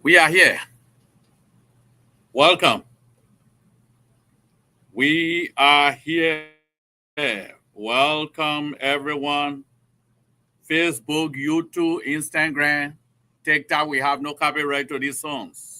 We are here. Welcome. We are here. Welcome, everyone. Facebook, YouTube, Instagram, TikTok. We have no copyright to these songs.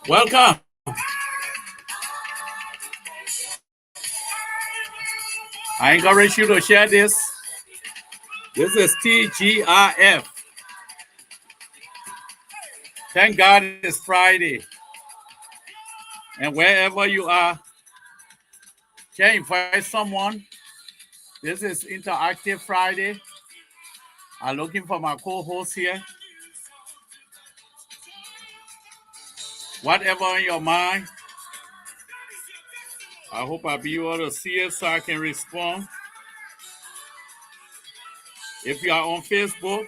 Welcome. I encourage you to share this. This is TGIF. Thank God it's Friday. And wherever you are, can invite someone. This is Interactive Friday. I'm looking for my co-host here. Whatever on your mind, I hope I'll be able to see it so I can respond. If you are on Facebook,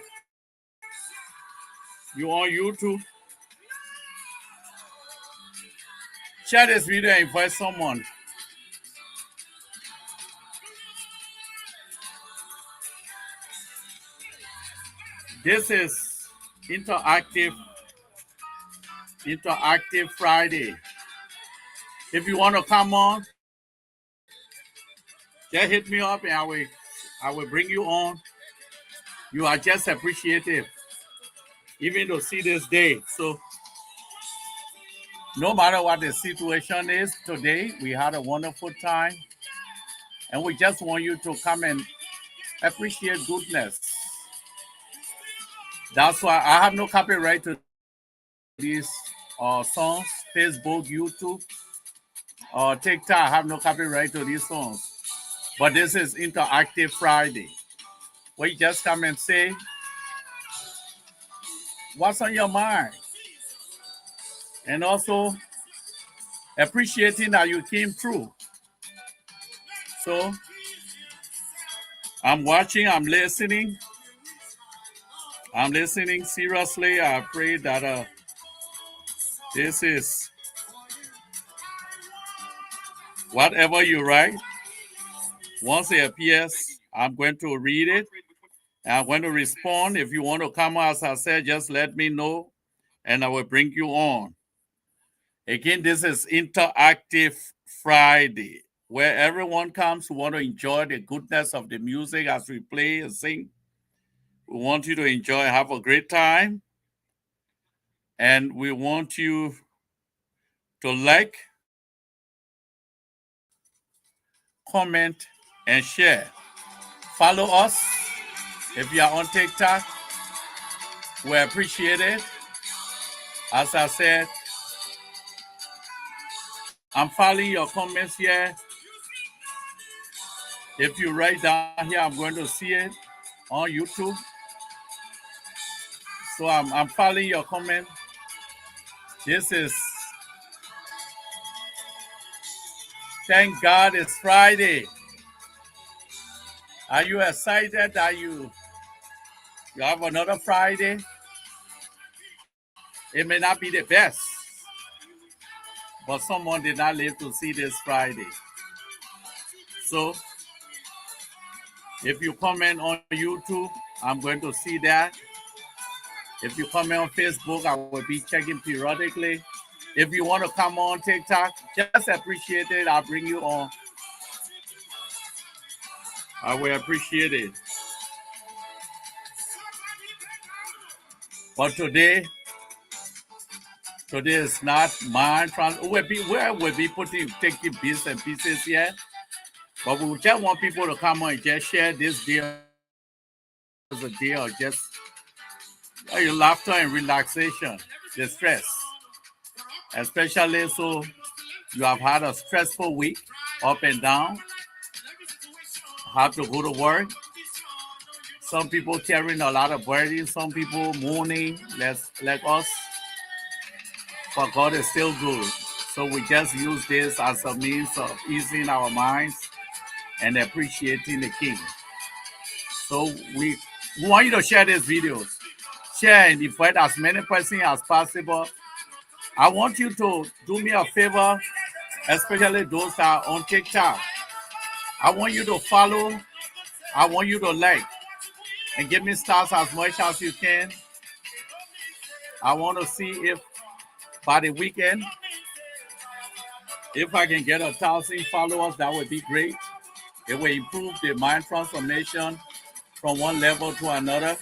you on YouTube, share this video and invite someone. This is Interactive Friday. If you want to come on, just hit me up and I will bring you on. You are just appreciative, even to see this day. So no matter what the situation is today, we had a wonderful time. And we just want you to come and appreciate goodness. That's why I have no copyright to these songs, Facebook, YouTube, or TikTok. I have no copyright to these songs. But this is Interactive Friday. We just come and say, what's on your mind? And also appreciating that you came through. So I'm watching, I'm listening. I'm listening seriously. I pray that this is whatever you write. Once it appears, I'm going to read it. And I'm going to respond. If you want to come, as I said, just let me know and I will bring you on. Again, this is Interactive Friday, where everyone comes who want to enjoy the goodness of the music as we play and sing. We want you to enjoy, have a great time. And we want you to like, comment, and share. Follow us if you are on TikTok. We appreciate it. As I said, I'm following your comments here. If you write down here, I'm going to see it on YouTube. So I'm following your comment. This is, thank God it's Friday. Are you excited that you have another Friday? It may not be the best, but someone did not live to see this Friday. So if you comment on YouTube, I'm going to see that. If you comment on Facebook, I will be checking periodically. If you want to come on TikTok, just appreciate it. I'll bring you on. I will appreciate it. But today is not mine. We'll be taking bits and pieces here. But we just want people to come on and just share this day as a day of just your laughter and relaxation, the stress. Especially so you have had a stressful week, up and down, have to go to work. Some people carrying a lot of burden, some people mourning, like us. But God is still good. So we just use this as a means of easing our minds and appreciating the King. So we want you to share this video. Share and invite as many persons as possible. I want you to do me a favor, especially those that are on TikTok. I want you to follow. I want you to like and give me stars as much as you can. I want to see if by the weekend, if I can get 1,000 followers, that would be great. It will improve the mind transformation from one level to another.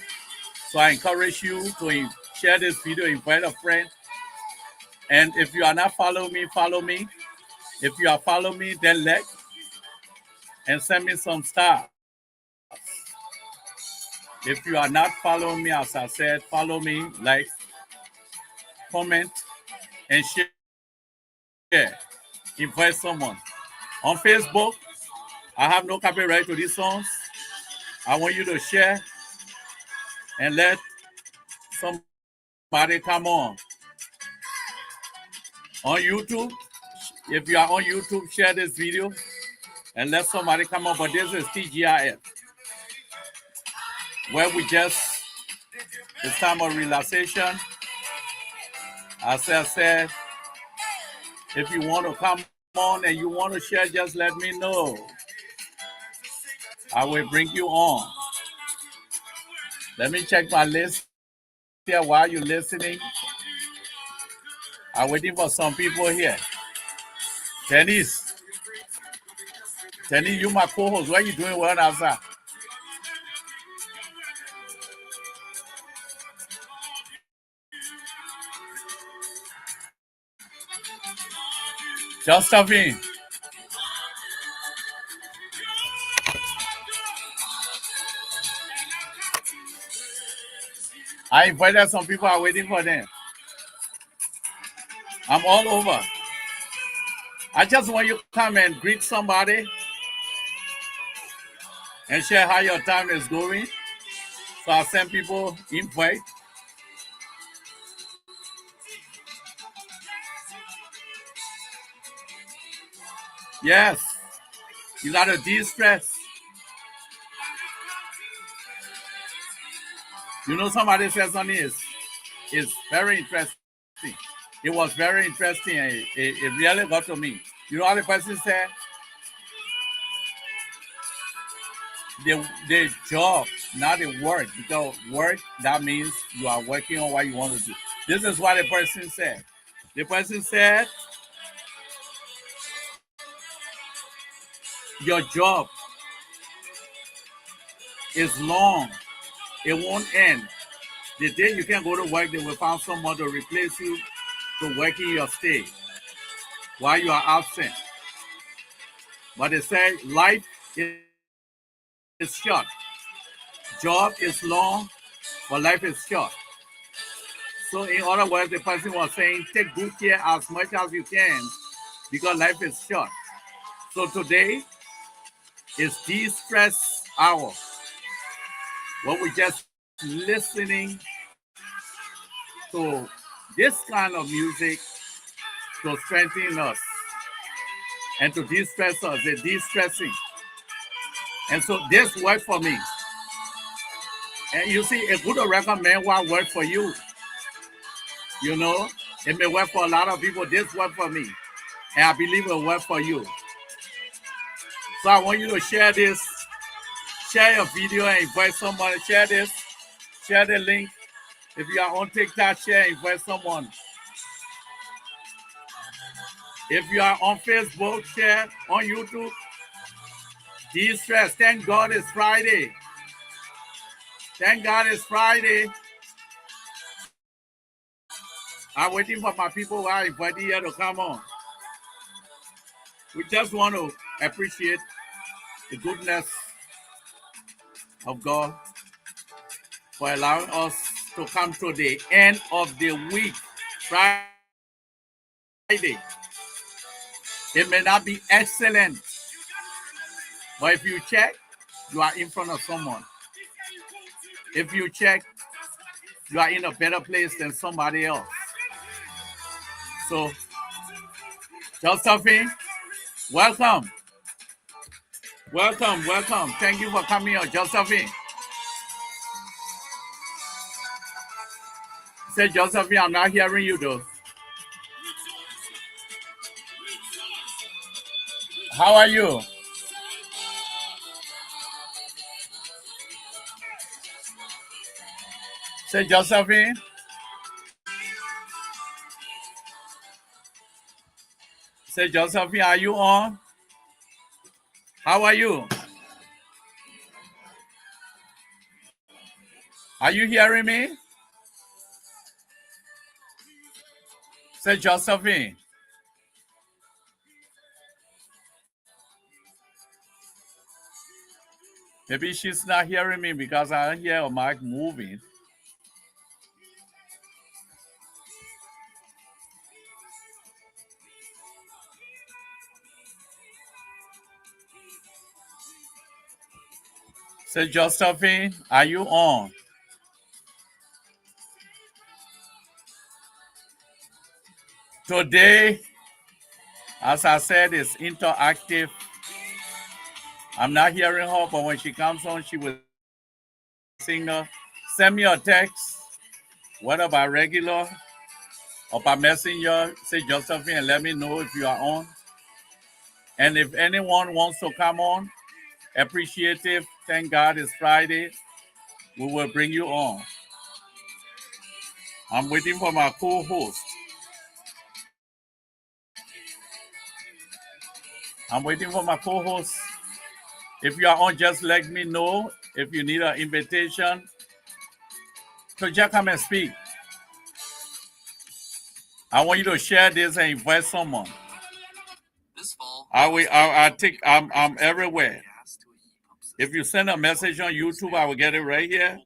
So I encourage you to share this video, invite a friend. And if you are not following me, follow me. If you are following me, then like and send me some stars. If you are not following me, as I said, follow me, like, comment, and share. Invite someone. On Facebook, I have no copyright to these songs. I want you to share and let somebody come on. On YouTube, if you are on YouTube, share this video and let somebody come on. But this is Tgif, where we just, it's time of relaxation. As I said, if you want to come on and you want to share, just let me know. I will bring you on. Let me check my list here while you're listening. I'm waiting for some people here. Dennis, you my co-host. What are you doing well outside? Josephine. I invited some people. I'm waiting for them. I'm all over. I just want you to come and greet somebody and share how your time is going. So I send people invite. Yes, you got to de-stress. You know, somebody said something is very interesting. It was very interesting. It really got to me. You know how the person said? The job, not the work. Because work, that means you are working on what you want to do. This is what the person said. The person said, your job is long. It won't end. The day you can go to work, they will find someone to replace you to work in your stay while you are absent. But they say life is short. Job is long, but life is short. So in other words, the person was saying, take good care as much as you can because life is short. So today is de-stress hour. What we just listening to this kind of music to strengthen us and to de-stress us, the de-stressing. And so this worked for me. And you see, it would recommend what worked for you. You know, it may work for a lot of people. This worked for me. And I believe it will work for you. So I want you to share this, share your video and invite somebody. Share this, share the link. If you are on TikTok, share, invite someone. If you are on Facebook, share. On YouTube, de-stress. Thank God it's Friday. Thank God it's Friday. I'm waiting for my people who are invited here to come on. We just want to appreciate the goodness of God for allowing us to come to the end of the week, Friday. It may not be excellent, but if you check, you are in front of someone. If you check, you are in a better place than somebody else. So, Josephine, welcome. Welcome, welcome. Thank you for coming here, Josephine. Say, Josephine, I'm not hearing you though. How are you? Say, Josephine. Say, Josephine, are you on? How are you? Are you hearing me? Say, Josephine. Maybe she's not hearing me because I hear a mic moving. Say, Josephine, are you on? Today, as I said, is interactive. I'm not hearing her, but when she comes on, she will sing her. Send me a text, whether by regular or by messenger. Say Josephine and let me know if you are on. And if anyone wants to come on, appreciative, thank God it's Friday, we will bring you on. I'm waiting for my co-host. I'm waiting for my co-host. If you are on, just let me know. If you need an invitation, so just come and speak. I want you to share this and invite someone. I'm everywhere. If you send a message on YouTube, I will get it right here.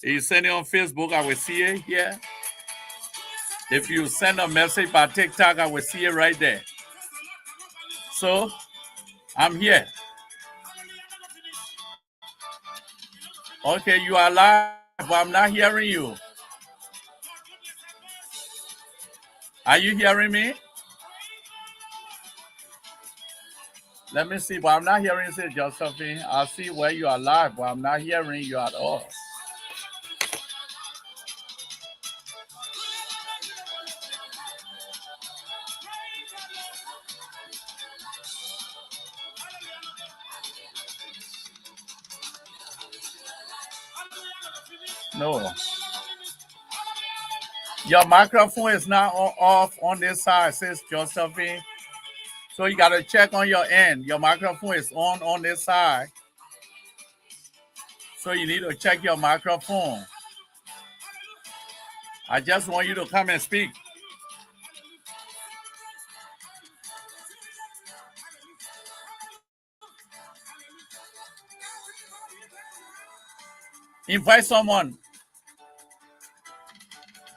If you send it on Facebook, I will see it here. If you send a message by TikTok, I will see it right there. So I'm here. Okay, you are live, but I'm not hearing you. Are you hearing me? Let me see, but I'm not hearing you say, Josephine. I see where you are live, but I'm not hearing you at all. No. Your microphone is not off on this side, says Josephine. So you got to check on your end. Your microphone is on this side. So you need to check your microphone. I just want you to come and speak. Invite someone.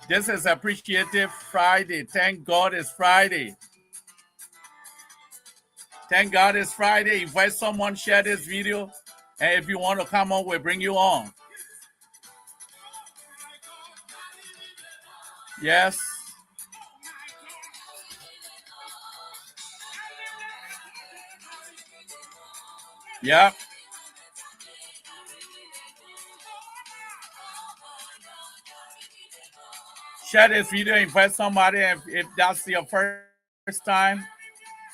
This is Appreciative Friday. Thank God it's Friday. Thank God it's Friday. Invite someone, share this video. And if you want to come on, we'll bring you on. Yes. Yep. Share this video, invite somebody. If that's your first time,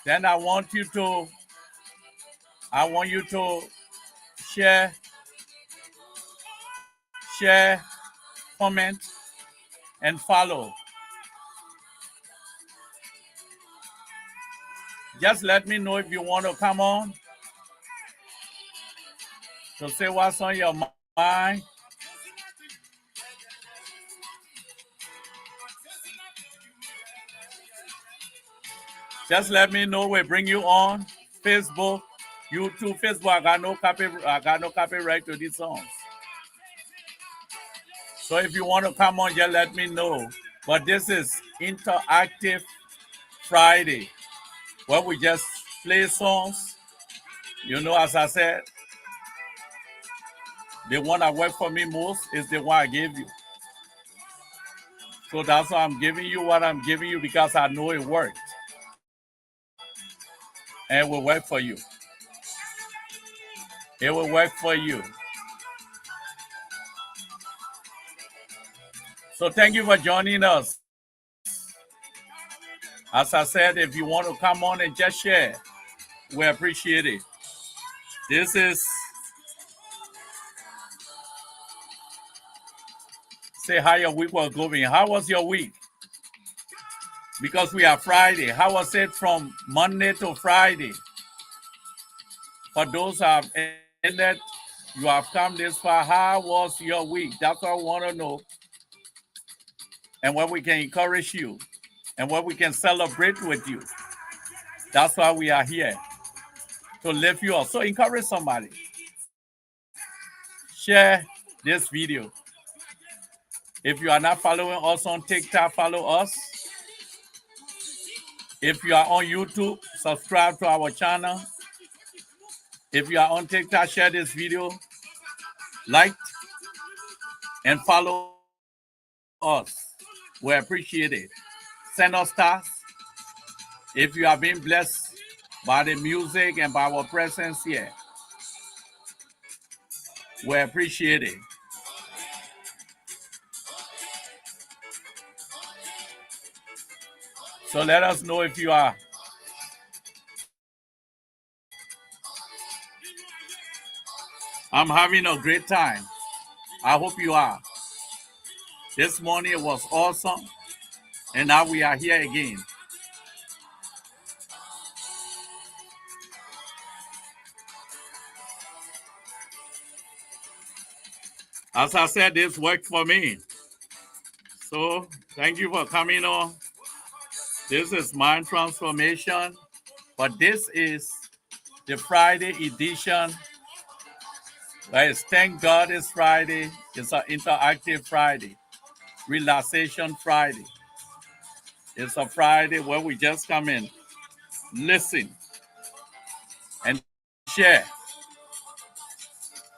then I want you to share, comment, and follow. Just let me know if you want to come on to say what's on your mind. Just let me know. We bring you on Facebook, YouTube, Facebook. I got no copyright to these songs. So if you want to come on, just let me know. But this is Interactive Friday, where we just play songs. You know, as I said, the one that worked for me most is the one I gave you. So that's why I'm giving you what I'm giving you, because I know it worked. And it will work for you. It will work for you. So thank you for joining us. As I said, if you want to come on and just share, we appreciate it. This is, say how your week was going. How was your week? Because we are Friday. How was it from Monday to Friday? For those who have ended, you have come this far. How was your week? That's what I want to know. And where we can encourage you and where we can celebrate with you. That's why we are here, to lift you up. So encourage somebody. share this video. If you are not following us on TikTok, follow us. If you are on YouTube, subscribe to our channel. If you are on TikTok, share this video, like, and follow us. We appreciate it. Send us stars. If you have been blessed by the music and by our presence here, we appreciate it. So let us know if you are. I'm having a great time. I hope you are. This morning it was awesome. And now we are here again. As I said, this worked for me. So thank you for coming on. This is Mind Transformation. But this is the Friday edition. Guys, thank God it's Friday. It's an interactive Friday. Relaxation Friday. It's a Friday where we just come in, listen, and share.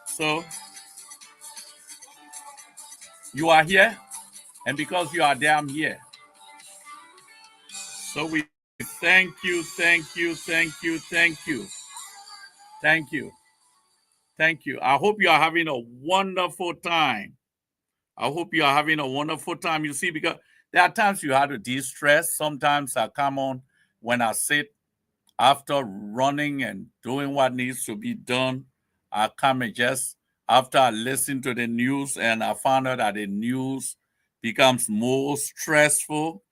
So you are here, and because you are there, I'm here. So we thank you, thank you, thank you, thank you. Thank you. Thank you. I hope you are having a wonderful time. I hope you are having a wonderful time. You see, because there are times you have to de-stress. Sometimes I come on when I sit after running and doing what needs to be done. I come and just after I listen to the news and I found out that the news becomes more stressful,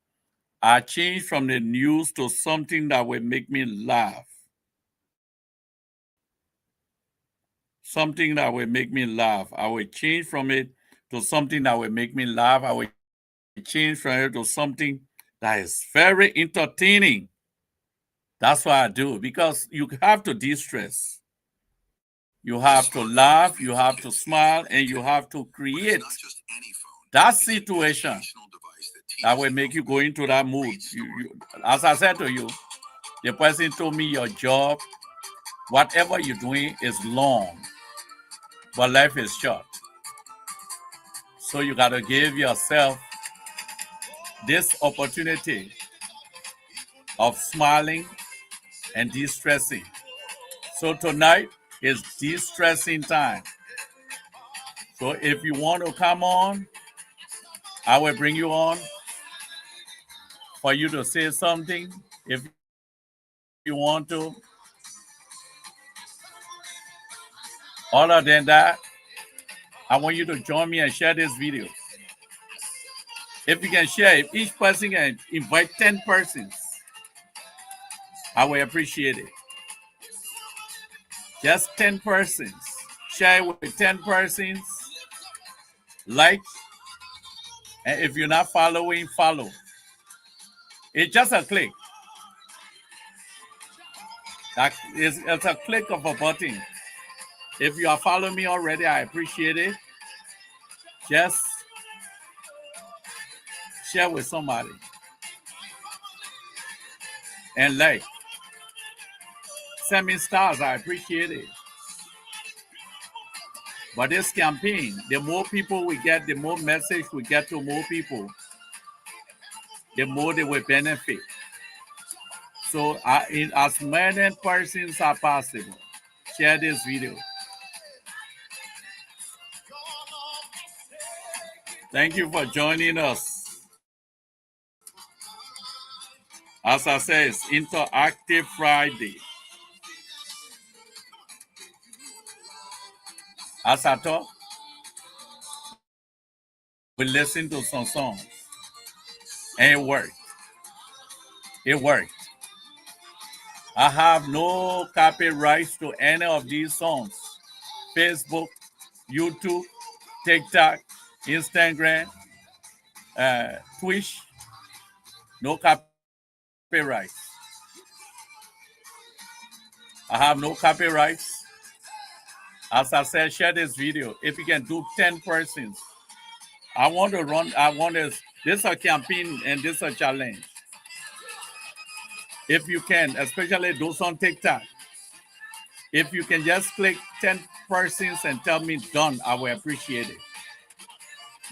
I change from the news to something that will make me laugh. Something that will make me laugh. I will change from it to something that will make me laugh. I will change from it to something that is very entertaining. That's what I do because you have to de-stress. You have to laugh, you have to smile, and you have to create that situation that will make you go into that mood. As I said to you, the person told me your job, whatever you're doing is long, but life is short. So you got to give yourself this opportunity of smiling and de-stressing. So tonight is de-stressing time. So if you want to come on, I will bring you on for you to say something if you want to. Other than that, I want you to join me and share this video. If you can share, if each person can invite 10 persons, I will appreciate it. Just 10 persons. Share it with 10 persons. Like. And if you're not following, follow. It's just a click. It's a click of a button. If you are following me already, I appreciate it. Just share with somebody. And like. Send me stars, I appreciate it. But this campaign, the more people we get, the more message we get to more people, the more they will benefit. So in as many persons as possible, share this video. Thank you for joining us. As I said, it's Interactive Friday. As I talk, we listen to some songs. And it worked. It worked. I have no copyrights to any of these songs. Facebook, YouTube, TikTok, Instagram, Twitch, no copyrights. I have no copyrights. As I said, share this video. If you can do 10 persons, I want this is a campaign and this is a challenge. If you can, especially those on TikTok, if you can just click 10 persons and tell me done, I will appreciate it.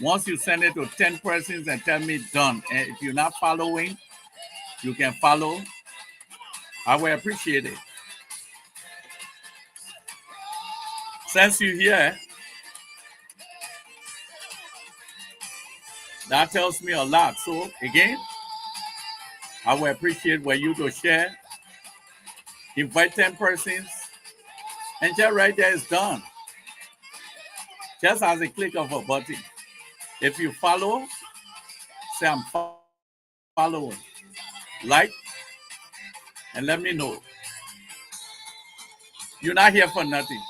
Once you send it to 10 persons and tell me done, and if you're not following, you can follow. I will appreciate it. Since you're here, that tells me a lot. So again, I will appreciate when you to share, invite 10 persons, and just right there is done. Just as a click of a button. If you follow, say I'm following. Like, and let me know. You're not here for nothing.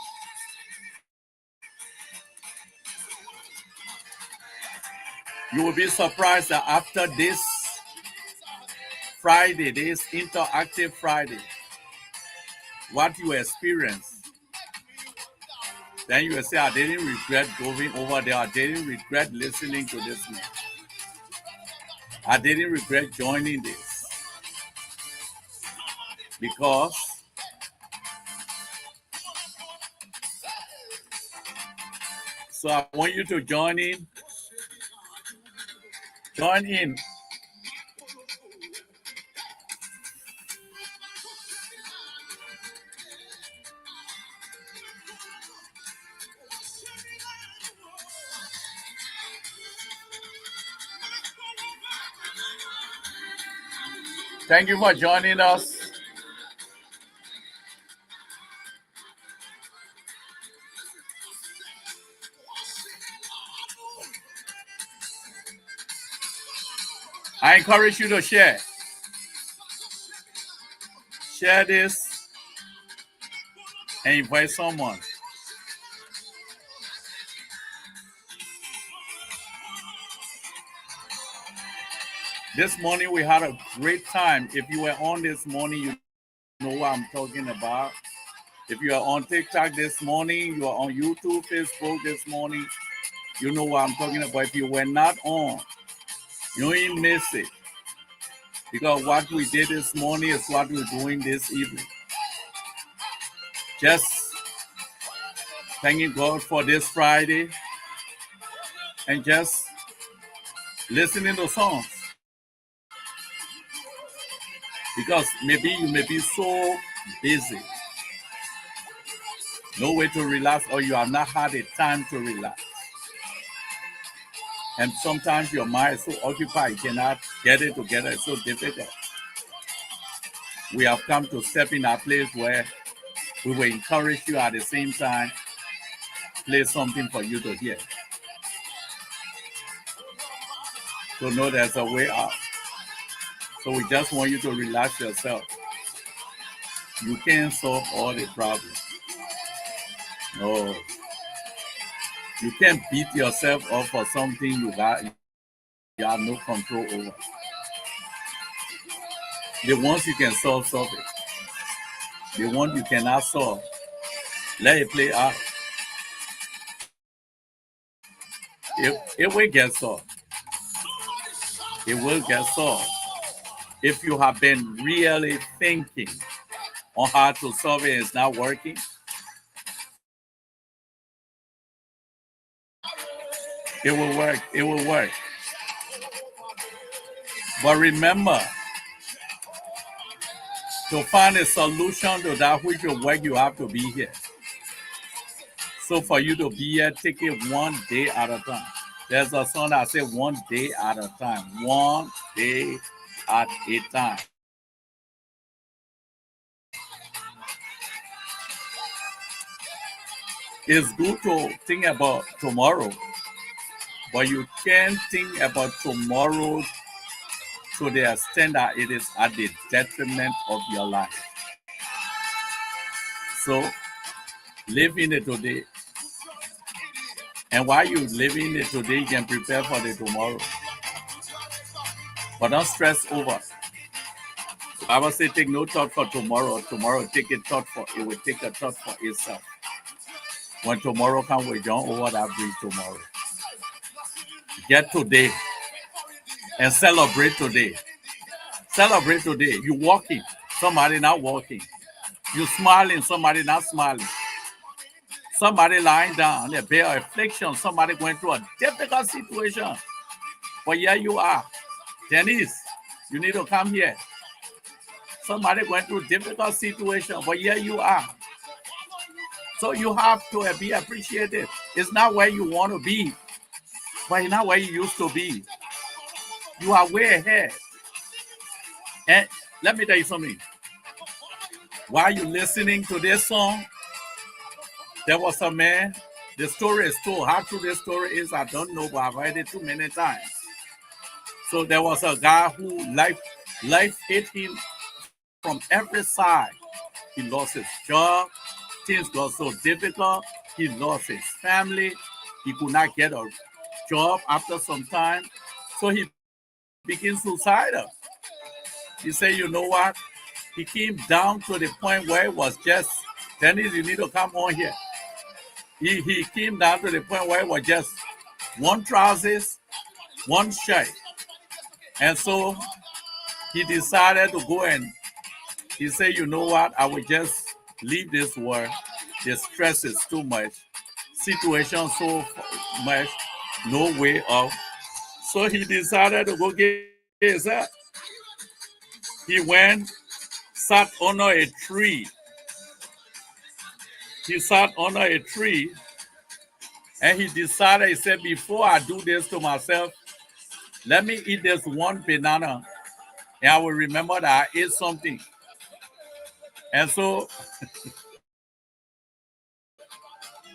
You will be surprised that after this Friday, this interactive Friday, what you experience, then you will say, I didn't regret going over there. I didn't regret listening to this man. I didn't regret joining this. Because so I want you to join in. Join in. Thank you for joining us. I encourage you to share. Share this and invite someone. This morning we had a great time. If you were on this morning, you know what I'm talking about. If you are on TikTok this morning, you are on YouTube, Facebook this morning, you know what I'm talking about. If you were not on, you ain't miss it. Because what we did this morning is what we're doing this evening. Just thanking God for this Friday and just listening to songs. Because maybe you may be so busy, no way to relax, or you have not had a time to relax. And sometimes your mind is so occupied, you cannot get it together. It's so difficult. We have come to step in a place where we will encourage you at the same time, play something for you to hear. So know there's a way out. So we just want you to relax yourself. You can't solve all the problems. No. You can't beat yourself up for something you have no control over. The ones you can solve, solve it. The one you cannot solve, let it play out. It will get solved. It will get solved. If you have been really thinking on how to solve it and it's not working, it will work. It will work. But remember, to find a solution to that which will work, you have to be here. So for you to be here, take it one day at a time. There's a song that says 1 day at a time. 1 day at a time. It's good to think about tomorrow, but you can't think about tomorrow to the extent that it is at the detriment of your life. So live in it today. And while you live in it today, you can prepare for the tomorrow. But don't stress over. I would say take no thought for tomorrow. Tomorrow take a thought for it will take a thought for itself. When tomorrow comes, we don't over that bridge tomorrow. Get today and celebrate today. Celebrate today. You walking, somebody not walking. You smiling, somebody not smiling. Somebody lying down on their bed of affliction. Somebody going through a difficult situation. But here you are. Denise, you need to come here. Somebody going through difficult situation. But here you are. So you have to be appreciated. It's not where you want to be, but it's not where you used to be. You are way ahead. And let me tell you something. While you're listening to this song, there was a man. The story is told. How true this story is, I don't know, but I've heard it too many times. So there was a guy who life hit him from every side. He lost his job. Things got so difficult. He lost his family. He could not get a job after some time. So he became suicidal. He said, you know what? He came down to the point where it was just, Dennis, you need to come on here. He came down to the point where it was just one trousers, one shirt. And so he decided to go and he said, you know what? I will just leave this world. The stress is too much. Situation so much. No way out. So he decided to go get his help. He went, sat under a tree. He sat under a tree and he decided, he said, before I do this to myself, let me eat this one banana and I will remember that I ate something. And so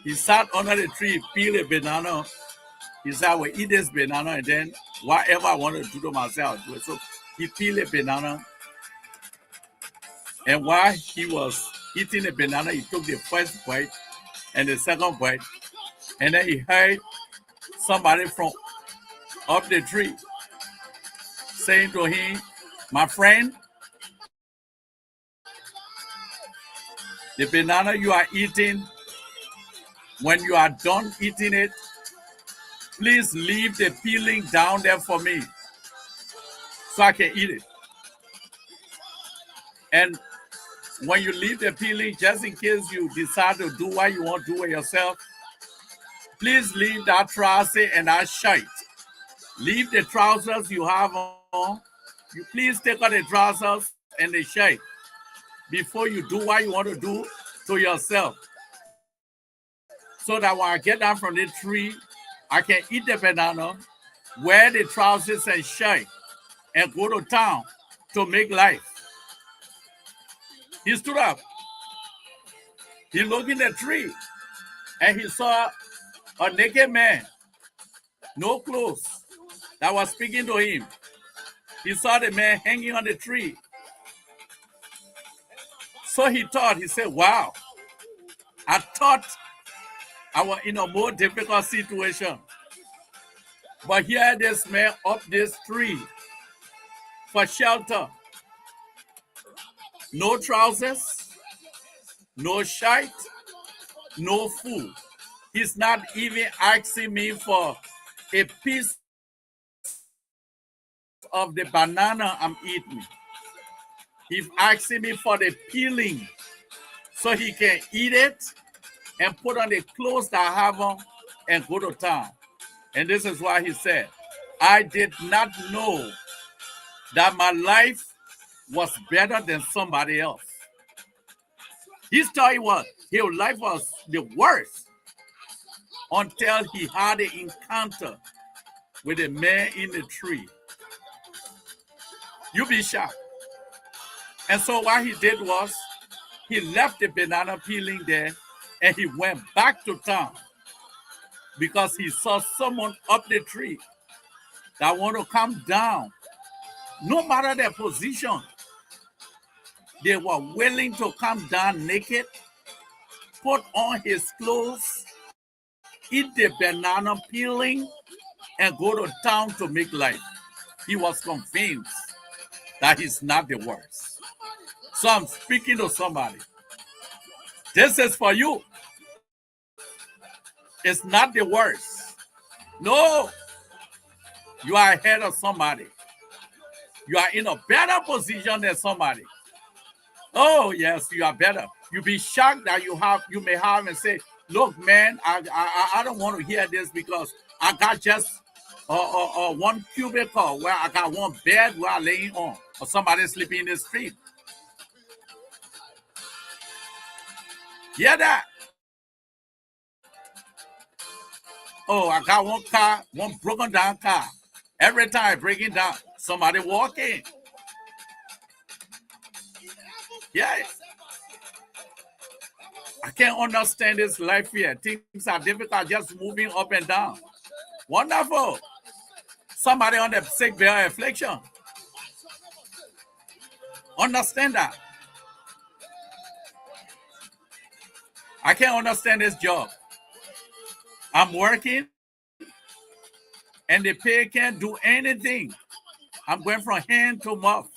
he sat under the tree, peeled a banana. He said, I will eat this banana and then whatever I want to do to myself, I'll do it. So he peeled a banana. And while he was eating the banana, he took the first bite and the second bite. And then he heard somebody from up the tree saying to him, my friend, the banana you are eating, when you are done eating it, please leave the peeling down there for me so I can eat it. And when you leave the peeling, just in case you decide to do what you want to do with yourself, please leave that trouser and that shirt. Leave the trousers you have on. You please take out the trousers and the shirt before you do what you want to do to yourself. So that when I get down from the tree, I can eat the banana, wear the trousers and shirt, and go to town to make life. He stood up. He looked in the tree and he saw a naked man, no clothes, that was speaking to him. He saw the man hanging on the tree. So he thought, he said, wow, I thought I was in a more difficult situation. But here this man up this tree for shelter. No trousers, no shirt, no food. He's not even asking me for a piece of the banana I'm eating. He's asking me for the peeling so he can eat it and put on the clothes that I have on and go to town. And this is why he said, I did not know that my life was better than somebody else. His story was, his life was the worst until he had an encounter with a man in the tree. You be shocked. And so what he did was, he left the banana peeling there and he went back to town because he saw someone up the tree that want to come down. No matter their position, they were willing to come down naked, put on his clothes, eat the banana peeling, and go to town to make life. He was convinced that he's not the worst. So I'm speaking to somebody. This is for you. It's not the worst. No, you are ahead of somebody. You are in a better position than somebody. Oh yes, you are better. You'll be shocked that you may have and say, "Look, man, I don't want to hear this because I got just one cubicle where I got one bed where I'm laying on, or somebody sleeping in the street." Hear that? Oh, I got one car, one broken down car. Every time I break it down, somebody walking. Yeah. I can't understand this life here. Things are difficult, just moving up and down. Wonderful. Somebody on the sick bed of affliction. Understand that. I can't understand this job. I'm working and the pay can't do anything. I'm going from hand to mouth.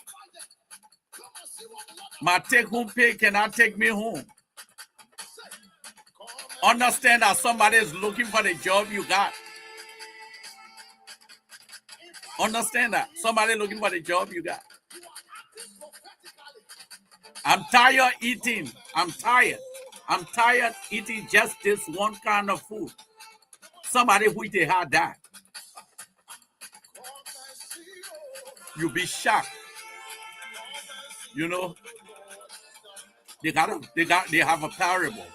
My take-home pay cannot take me home. Understand that somebody is looking for the job you got. Understand that somebody looking for the job you got. I'm tired eating. I'm tired eating just this one kind of food. Somebody who they had that. You'll be shocked. You know, they have a parable.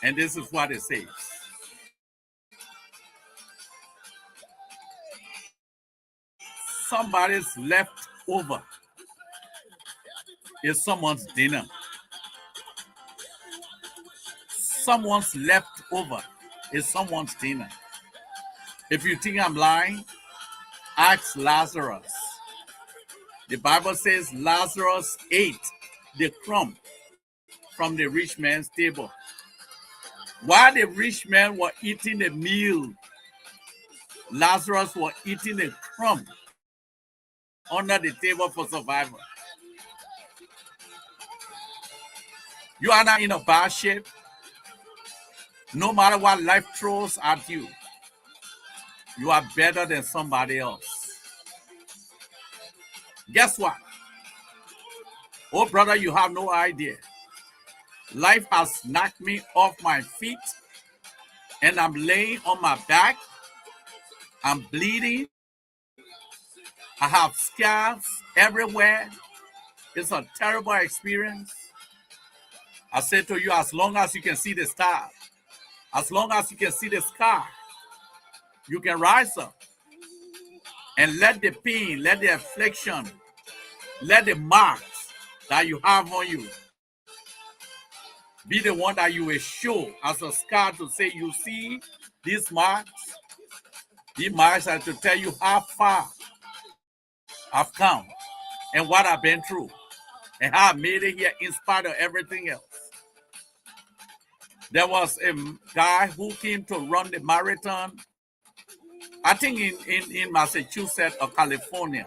And this is what it says. Somebody's left over is someone's dinner. Someone's left over is someone's dinner. If you think I'm lying, ask Lazarus. The Bible says Lazarus ate the crumb from the rich man's table. While the rich man was eating the meal, Lazarus was eating a crumb under the table for survival. You are not in a bad shape. No matter what life throws at you, you are better than somebody else. Guess what? Oh, brother, you have no idea. Life has knocked me off my feet, and I'm laying on my back. I'm bleeding. I have scars everywhere. It's a terrible experience. I say to you, as long as you can see the star, as long as you can see the scar, you can rise up and let the pain, let the affliction, let the marks that you have on you be the one that you will show as a scar to say, you see these marks? These marks are to tell you how far I've come and what I've been through and how I made it here in spite of everything else. There was a guy who came to run the marathon, I think in Massachusetts or California.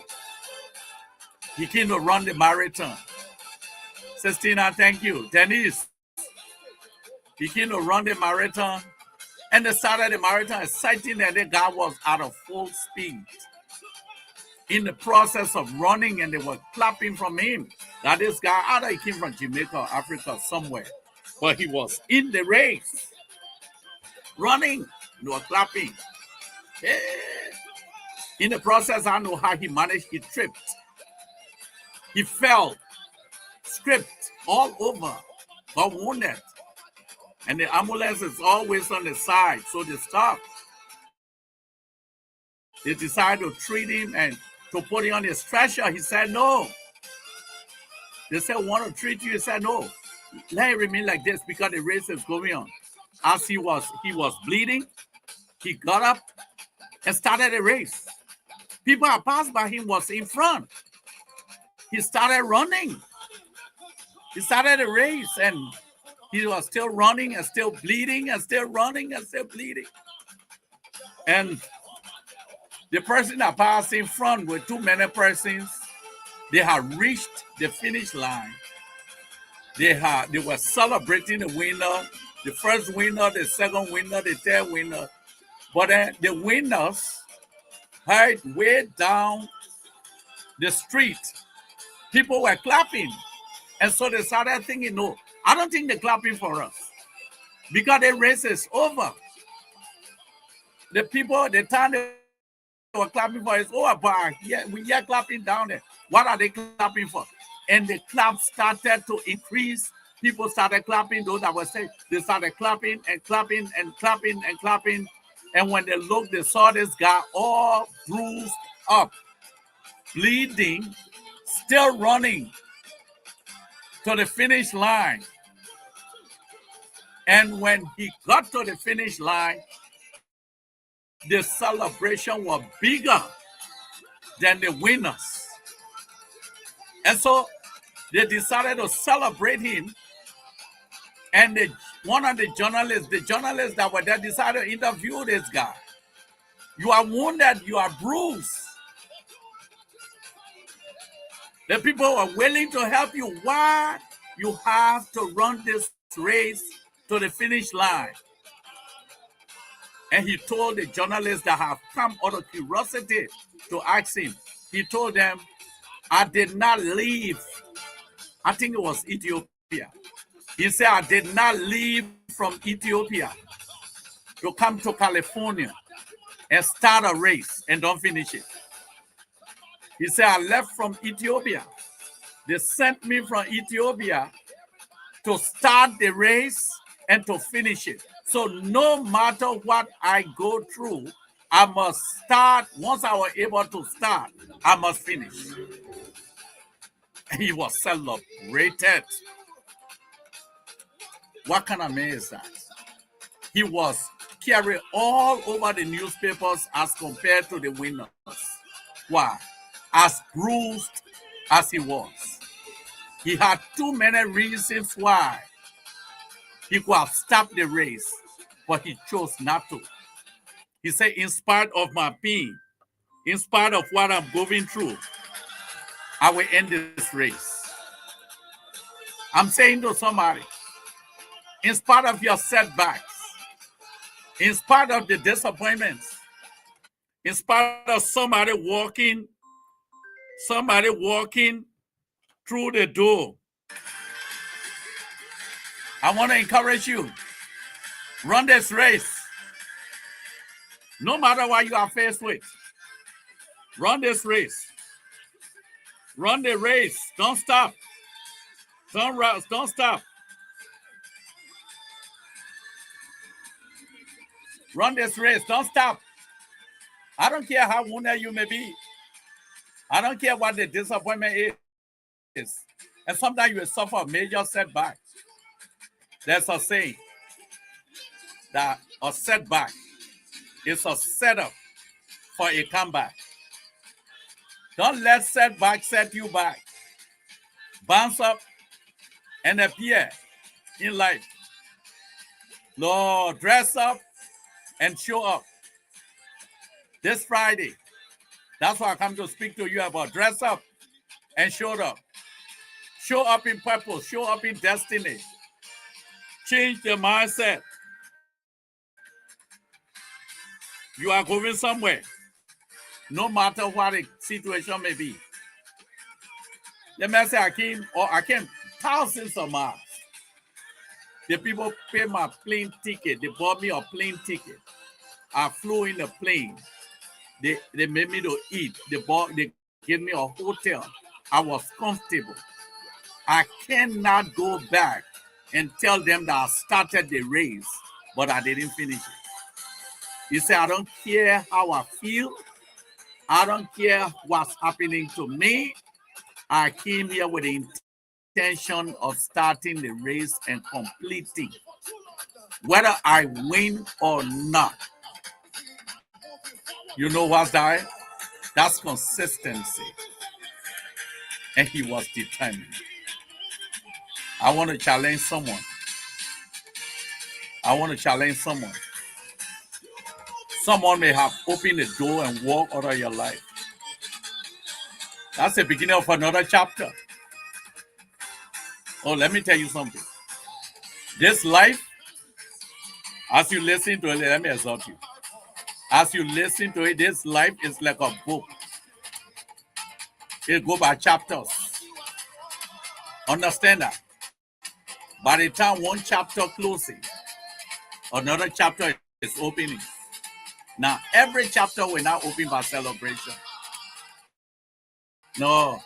He came to run the marathon. Sistina, thank you. Denise. He came to run the marathon. And they started the marathon exciting that the guy was out of full speed. In the process of running, and they were clapping from him. That this guy, either he came from Jamaica or Africa somewhere. But he was in the race. Running. They were clapping. Yeah. In the process, I know how he managed. He tripped. He fell. Stripped all over. Got wounded. And the ambulance is always on the side. So they stopped. They decided to treat him and to put him on his stretcher. He said no. They said, want to treat you? He said no. Let it remain like this because the race is going on. As he was bleeding, he got up and started a race. People that passed by him was in front. He started running. He started a race and he was still running and still bleeding and still running and still bleeding. And the person that passed in front with too many persons, they had reached the finish line. They were celebrating the winner. the first winner, the second winner, the third winner. But then the winners heard way down the street, people were clapping. And so they started thinking, no, I don't think they're clapping for us because the race is over. The people, the time they were clapping for is over, but we are clapping down there. What are they clapping for? And the clap started to increase. People started clapping. Those that were saying, they started clapping and clapping and clapping and clapping. And when they looked, they saw this guy all bruised up, bleeding, still running to the finish line. And when he got to the finish line, the celebration was bigger than the winners. And so they decided to celebrate him. And one of the journalists that were there decided to interview this guy. You are wounded, you are bruised. The people are willing to help you. Why you have to run this race to the finish line? And he told the journalists that have come out of curiosity to ask him, he told them, I did not leave. I think it was Ethiopia. He said, I did not leave from Ethiopia to come to California and start a race and don't finish it. He said, I left from Ethiopia. They sent me from Ethiopia to start the race and to finish it. So no matter what I go through, I must start. Once I was able to start, I must finish. And he was celebrated. What kind of man is that? He was carried all over the newspapers as compared to the winners. Why? As bruised as he was. He had too many reasons why he could have stopped the race, but he chose not to. He said, in spite of my pain, in spite of what I'm going through, I will end this race. I'm saying to somebody, in spite of your setbacks, in spite of the disappointments, in spite of somebody walking through the door, I want to encourage you, run this race. No matter what you are faced with, run this race. Run the race. Don't stop. Don't stop. Run this race. Don't stop. I don't care how wounded you may be. I don't care what the disappointment is. And sometimes you will suffer a major setback. There's a saying that a setback is a setup for a comeback. Don't let setback set you back. Bounce up and appear in life. Lord, dress up and show up. This Friday, that's what I come to speak to you about. Dress up and show up. Show up in purpose. Show up in destiny. Change the mindset. You are going somewhere, no matter what the situation may be. Let me say I came thousands of miles. The people pay my plane ticket. They bought me a plane ticket. I flew in the plane. They made me to eat. They gave me a hotel. I was comfortable. I cannot go back and tell them that I started the race, but I didn't finish it. You say, I don't care how I feel. I don't care what's happening to me. I came here with the intention of starting the race and completing, whether I win or not. You know what's that? That's consistency. And he was determined. I want to challenge someone. Someone may have opened the door and walked out of your life. That's the beginning of another chapter. Oh, let me tell you something. This life As you listen to it, let me exhort you. As you listen to it, this life is like a book. It go by chapters. Understand that? By the time one chapter closing, another chapter is opening. Now, every chapter will not open by celebration. No.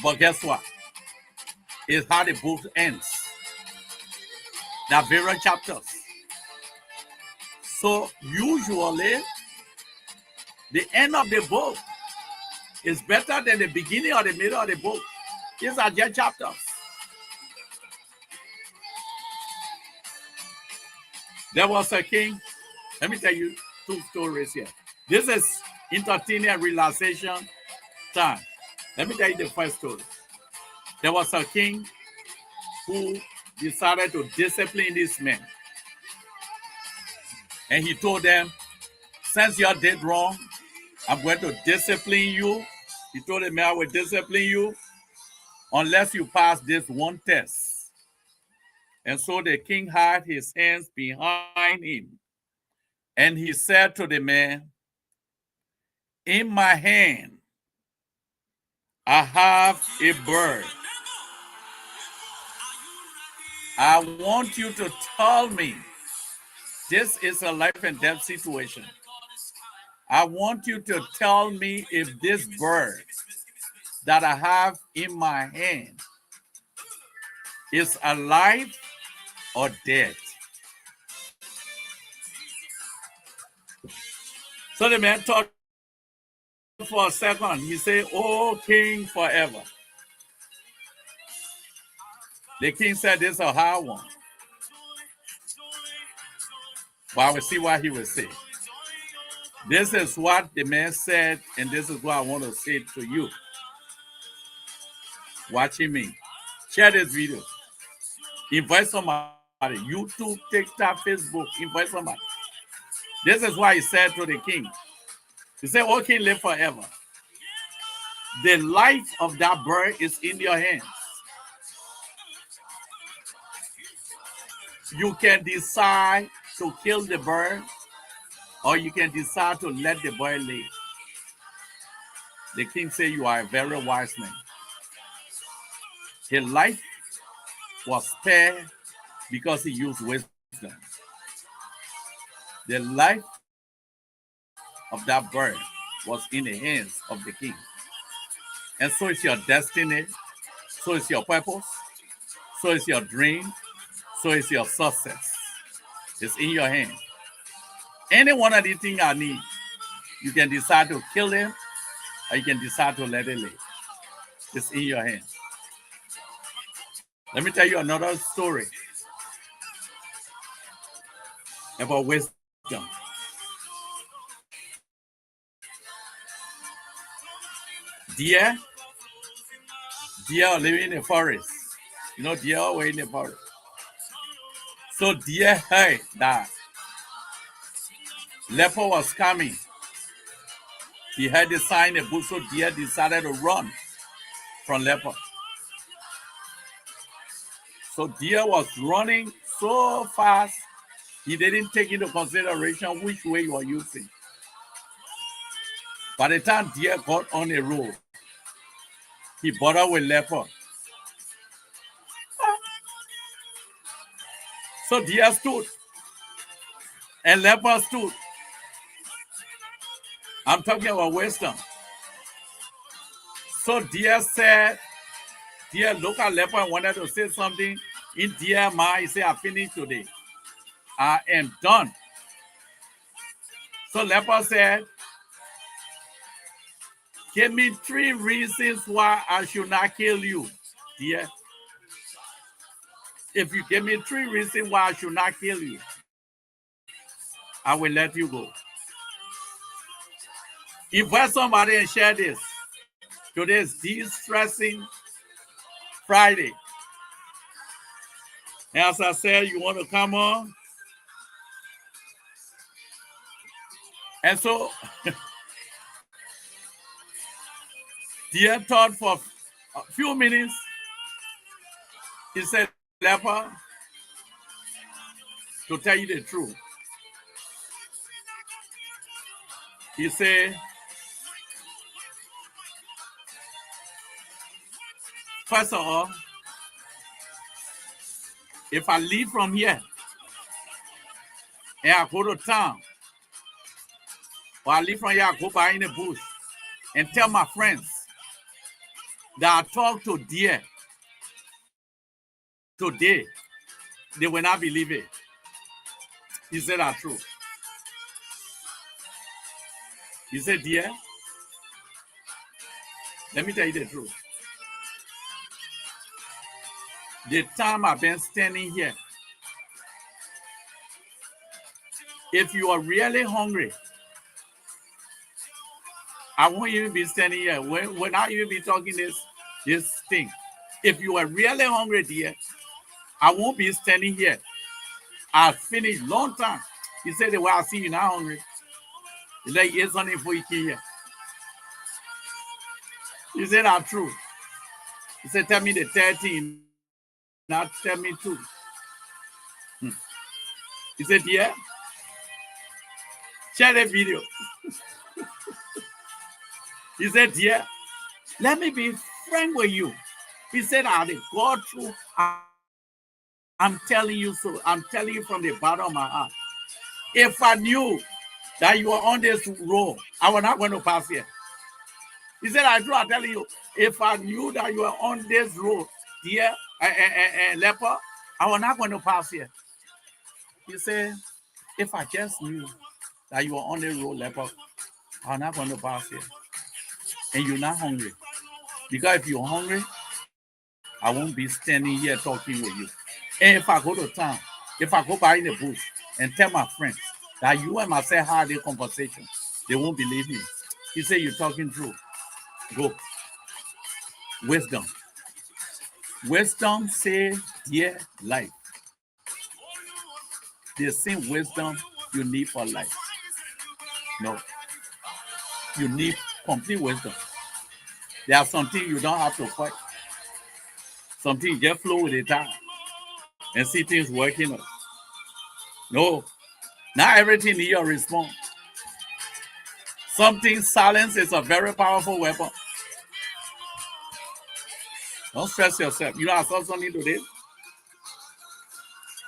But guess what? It's how the book ends. There are various chapters. So usually, the end of the book is better than the beginning or the middle of the book. These are just chapters. There was a king. Let me tell you two stories here. This is entertainment relaxation time. Let me tell you the first story. There was a king who decided to discipline these men. And he told them, since you did wrong, I'm going to discipline you. He told them, I will discipline you unless you pass this one test. And so the king had his hands behind him. And he said to the man, in my hand, I have a bird. I want you to tell me, this is a life and death situation. I want you to tell me if this bird that I have in my hand is alive or dead. So the man thought for a second. He said, oh, king forever. The king said, this is a hard one. But I will see what he will say. This is what the man said, and this is what I want to say to you. Watching me. Share this video. Invite somebody. YouTube, TikTok, Facebook. Invite somebody. This is what he said to the king. He said, oh, king, live forever. The life of that bird is in your hands. You can decide to kill the bird, or you can decide to let the bird live. The king said, you are a very wise man. His life was spared because he used wisdom. The life of that bird was in the hands of the king. And so is your destiny, so is your purpose, so is your dream, so is your success. It's in your hand. Any one of these things I need, you can decide to kill him, or you can decide to let it live. It's in your hand. Let me tell you another story about wisdom. Deer are living in the forest. You know, deer are in the forest. So deer heard that leopard was coming. He heard the sign in the bush, so deer decided to run from leopard. So deer was running so fast, he didn't take into consideration which way you are using. By the time deer got on the road, he bothered with leopard. So deer stood, and leopard stood. I'm talking about wisdom. So deer said, deer looked at leopard and wanted to say something. In deer mind, he said, I finished today. I am done. So leopard said, give me 3 reasons why I should not kill you, dear. If you give me 3 reasons why I should not kill you, I will let you go. Invite somebody and share this. Today is de-stressing Friday. And as I said, you want to come on? And so, dear thought for a few minutes. He said, leopard, to tell you the truth. He said, first of all, if I leave from here and I go to town, or I leave from here, I go by in the bush and tell my friends that I talk to deer today, they will not believe it. He said that's true. He said, dear, let me tell you the truth. The time I've been standing here, if you are really hungry, I won't even be standing here. When I even be talking this thing. If you are really hungry, dear, I won't be standing here. I finished long time. He said, the way I see you not hungry. He's like, it's something for you here. He said, that's true. He said, tell me the 13, not tell me 2. He said, yeah. Share the video. He said, yeah, let me be frank with you. He said, I did go through. I'm telling you so. I'm telling you from the bottom of my heart. If I knew that you were on this road, I was not going to pass here. He said, I do. I'm telling you, if I knew that you were on this road, dear leper, I was not going to pass here. He said, if I just knew that you were on the road, leper, I was not going to pass here. And you're not hungry. Because if you're hungry, I won't be standing here talking with you. And if I go to town, if I go by in the bush and tell my friends that you and myself had a conversation, they won't believe me. He said, you're talking true. Go. Wisdom. Wisdom saves dear life. The same wisdom you need for life. No. You need complete wisdom. There are some things you don't have to fight. Some things just flow with the time and see things working out. No. Not everything needs your response. Something silence is a very powerful weapon. Don't stress yourself. You know, I saw something today.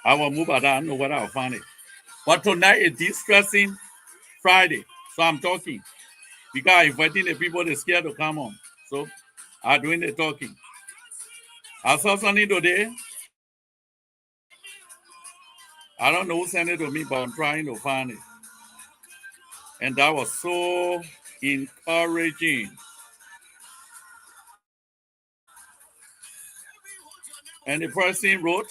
I will move at that. I don't know whether I'll find it. But tonight is de-stressing Friday. So I'm talking. Because I'm inviting the people they're scared to come on. So I'm doing the talking. I saw something today. I don't know who sent it to me, but I'm trying to find it. And that was so encouraging. And the person wrote,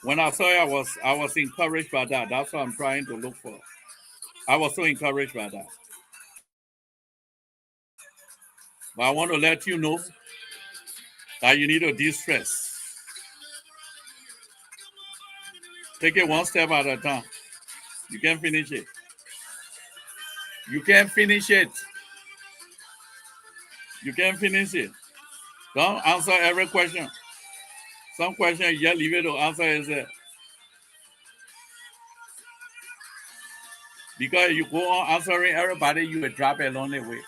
when I saw it, I was encouraged by that. That's what I'm trying to look for. I was so encouraged by that. But I want to let you know that you need to de-stress. Take it one step at a time. You can finish it. You can finish it. You can finish it. Don't answer every question. Some question you just leave it to answer yourself. Because you go on answering everybody, you will drop along the way.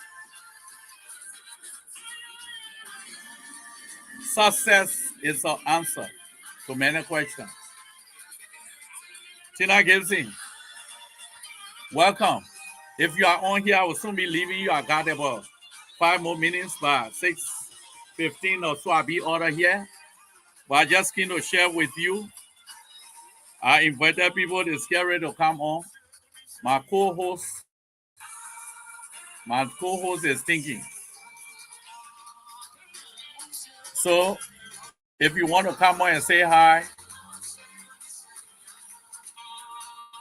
Success is an answer to many questions. Tina Gibson, welcome. If you are on here, I will soon be leaving you. I got about 5 more minutes by 6:15 or so. I'll be out of here. But I just came to share with you. I invited people to get ready to come on. My co-host is thinking. So if you want to come on and say hi,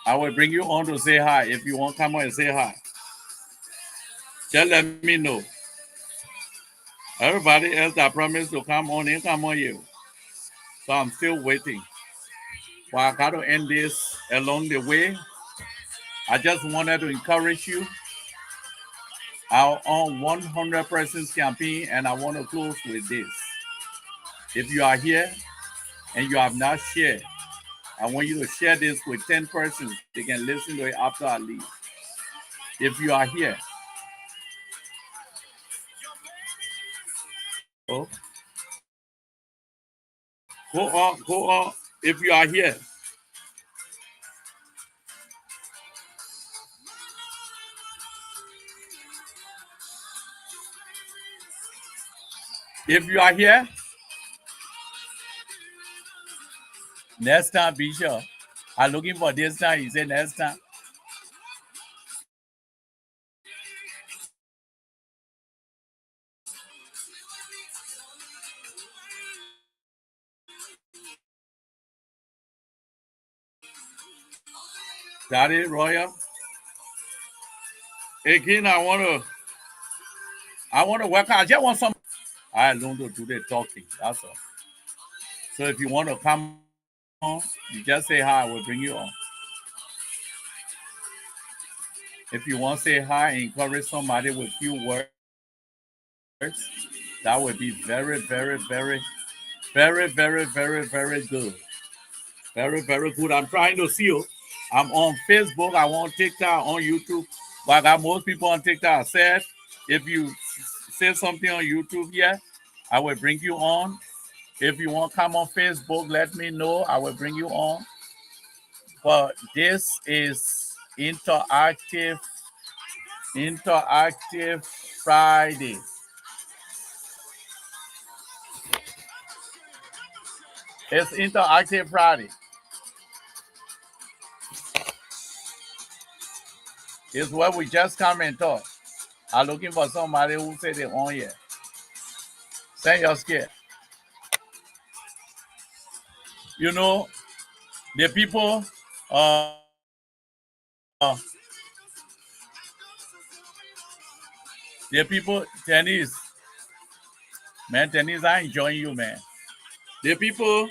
I will bring you on to say hi. If you want to come on and say hi, just let me know. Everybody else that promised to come on and come on you. So I'm still waiting. But I got to end this along the way. I just wanted to encourage you. Our own 100% campaign, and I want to close with this. If you are here and you have not shared, I want you to share this with 10 persons. They can listen to it after I leave. If you are here, oh, go on. If you are here, if you are here, next time be sure. I'm looking for this time. He said next time. Daddy Royal. Again, I want to work out. I just want some. I learned to do the talking. That's all. So if you want to come on, you just say hi. We'll bring you on. If you want to say hi, encourage somebody with few words, that would be very, very, very, very, very, very, very good. Very, very good. I'm trying to see you. I'm on Facebook. I want TikTok, on YouTube. But I got most people on TikTok. I said, if you say something on YouTube here, I will bring you on. If you want to come on Facebook, let me know. I will bring you on. But this is interactive Friday. It's interactive Friday. It's where we just come and talk. I'm looking for somebody who say they on here. Send your scare. You know, the people, uh, the people, tennis, man, tennis, I enjoying you, man. The people,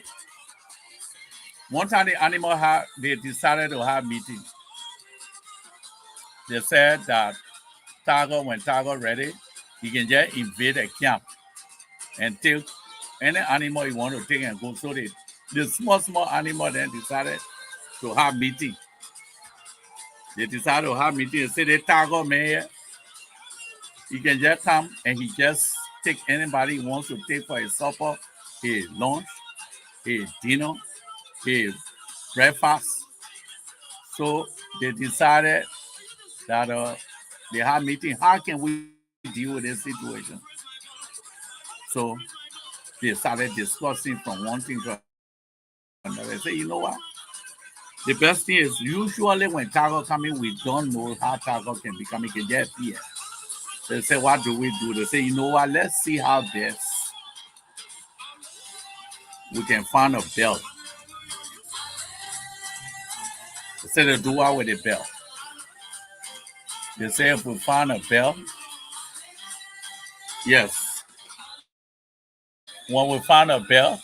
one time the animal had, they decided to have meeting. They said that Tiger, when Tiger ready, he can just invade a camp and take any animal he want to take and go. So the small animal then decided to have meeting. They decided to have meeting and say the Tiger man, he can just come and he just take anybody he wants to take for his supper, his lunch, his dinner, his breakfast. So they decided that they have meeting. How can we deal with this situation? So they started discussing from one thing to another. They say, you know what? The best thing is usually when Tiger coming, we don't know how Tiger can be coming. Can just appear. So they say, what do we do? They say, you know what? Let's see how best we can find a belt. They say they do what with the belt. They say if we find a belt, yes. When we find a belt,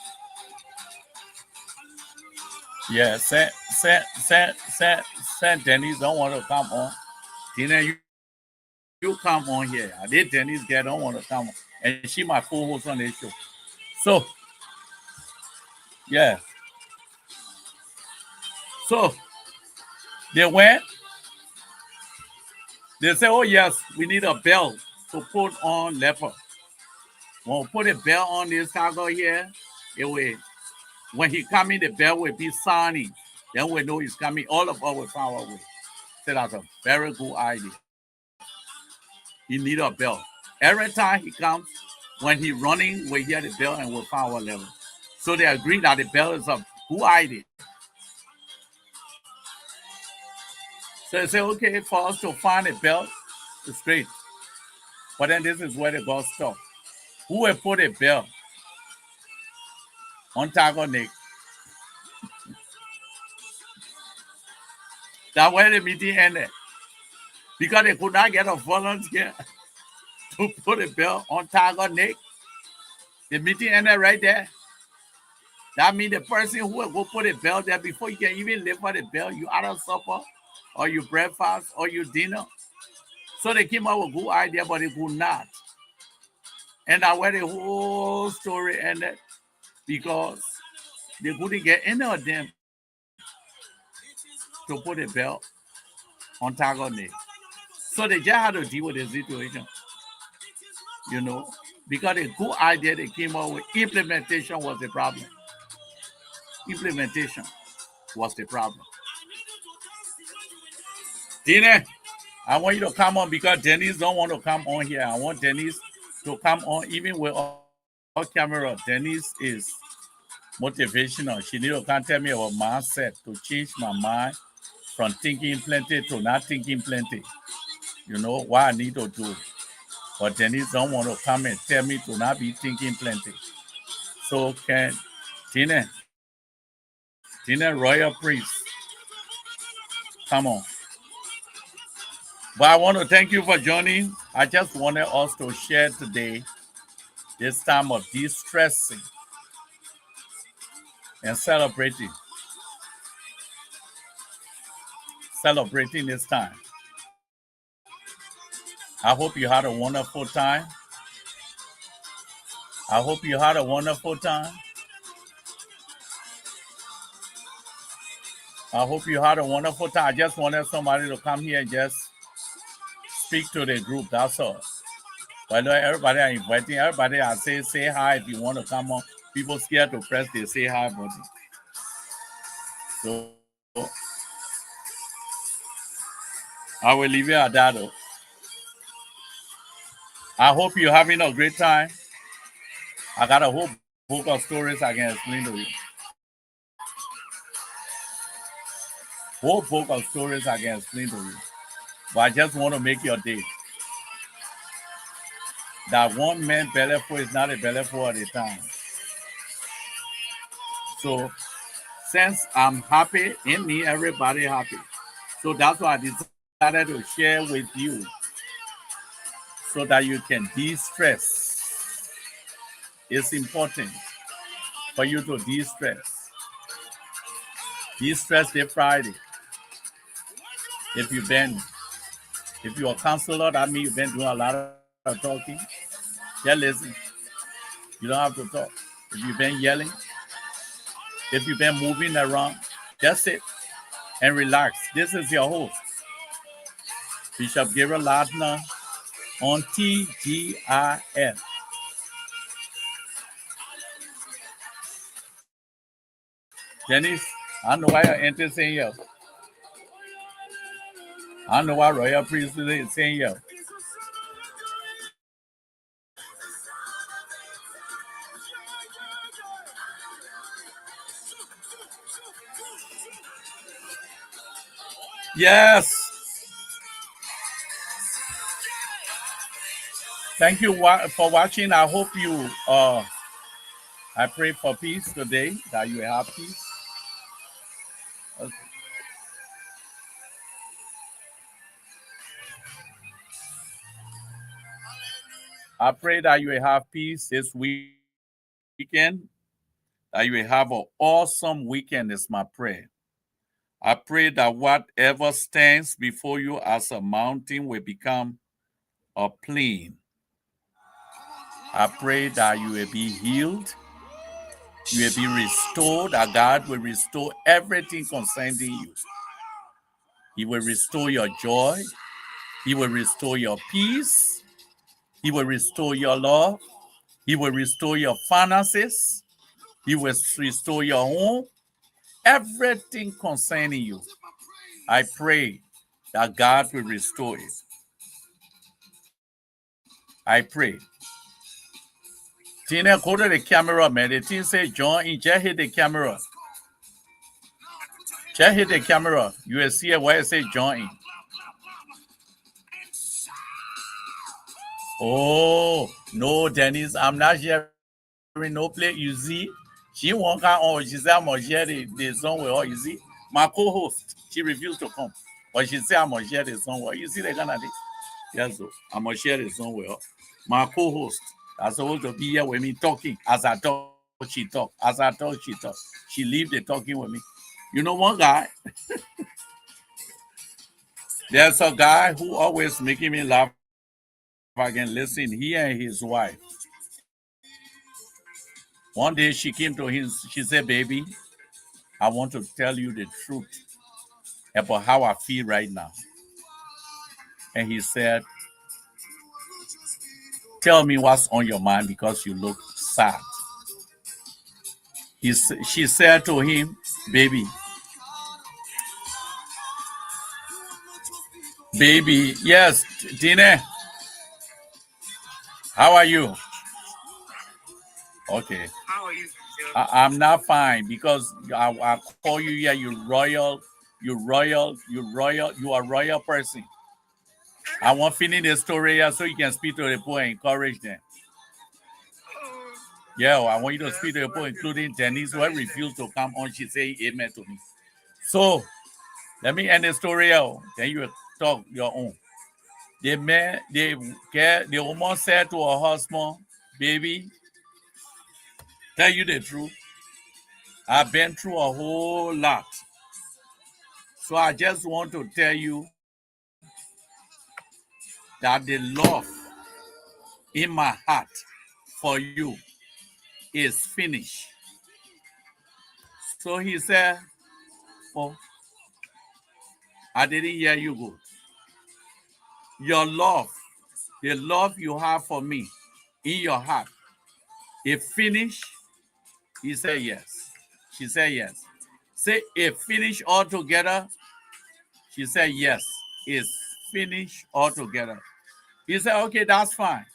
yeah, Saint Dennis don't want to come on. Tina, you come on here. I did Dennis girl don't want to come on. And she my co-host on this show. So, yeah. So they went, they say, oh yes, we need a belt to put on leopard. When we put a belt on this cargo here, it will when he coming, the bell will be sounding. Then we know he's coming. All of us will find our way. So that's a very good idea. He need a bell. Every time he comes, when he running, we hear the bell and we'll find our level. So they agree that the bell is a good idea. So they say, okay, for us to find a bell, it's great. But then this is where the God stop. Who will put a bell on Tiger neck? That's where the meeting ended. Because they could not get a volunteer to put a bell on Tiger neck. The meeting ended right there. That means the person who will go put a bell there before you can even lift for the bell, you either supper or you breakfast or you dinner. So they came up with a good idea, but they could not. And that's where the whole story ended because They couldn't get any of them to put a belt on Taco neck. So they just had to deal with the situation, you know, because the good idea they came up with, implementation was the problem. Implementation was the problem. Dina, I want you to come on because Dennis don't want to come on here. I want Dennis to come on even with all camera. Dennis is motivational. She need to come tell me about mindset to change my mind from thinking plenty to not thinking plenty. You know what I need to do. But Dennis don't want to come and tell me to not be thinking plenty. So can Tina Royal Priest, come on. But I want to thank you for joining. I just wanted us to share today this time of de-stressing and celebrating this time. I hope you had a wonderful time. I hope you had a wonderful time. I hope you had a wonderful time. I just wanted somebody to come here and just speak to the group. That's all. But everybody are inviting. Everybody I say hi if you want to come on. People scared to press the say hi button. So I will leave it at that. Though. I hope you're having a great time. I got a whole book of stories I can explain to you. Whole book of stories I can explain to you. But I just want to make your day. That one man belly full is not a belly full at a time. So since I'm happy, in me, everybody happy. So that's why I decided to share with you so that you can de-stress. It's important for you to de-stress. De-stress day Friday. If you've been, if you're a counselor, that means you've been doing a lot of talking. Just listen. You don't have to talk. If you've been yelling, if you've been moving around, just sit and relax. This is your host, Bishop Gabriel Ladner on TGIF. Dennis, I know why you're interested in you. I know why Royal Priest is saying you. Yes. Thank you for watching. I hope you I pray for peace today, that you have peace. Okay. I pray that you will have peace this weekend, that you will have an awesome weekend is my prayer. I pray that whatever stands before you as a mountain will become a plain. I pray that you will be healed, you will be restored, that God will restore everything concerning you. He will restore your joy, He will restore your peace, He will restore your love, He will restore your finances, He will restore your home, everything concerning you. I pray that God will restore it. I pray. Tina, go to the camera, man. The thing say John in. Just hit the camera. Just hit the camera. You will see it where it say John in. Oh, no, Dennis, I'm not sharing no play. You see, she won't come on. She said, I'm going to share the song with her. You see, my co host, she refused to come. But she said, I'm going to share the song with her. You see the kind of thing? Yes, so I'm going to share the song with her. My co host, that's supposed to be here with me talking. As I talk, she talk. As I talk, she talk. She leave the talking with me. You know, one guy, there's a guy who always making me laugh again. Listen, he and his wife. Okay. One day she came to him, she said, "Baby, I want to tell you the truth about how I feel right now." And he said, "Tell me what's on your mind because you look sad." She said to him, "Baby, baby, yes, Dine, how are you?" Okay. How are you? I'm not fine because I call you here. You are royal person. I want to finish the story here so you can speak to the poor and encourage them. Yeah, I want you to speak to the poor, including Denise, who refused to come on. She say amen to me. So let me end the story out. Then you talk your own. The woman said to her husband, "Baby, tell you the truth. I've been through a whole lot. So I just want to tell you that the love in my heart for you is finished." So he said, "Oh, I didn't hear you good. Your love, the love you have for me in your heart, it finished?" He said, "Yes." She said, "Yes." Say, "It finished altogether?" She said, "Yes, it's finished altogether." He said, "Okay, that's fine.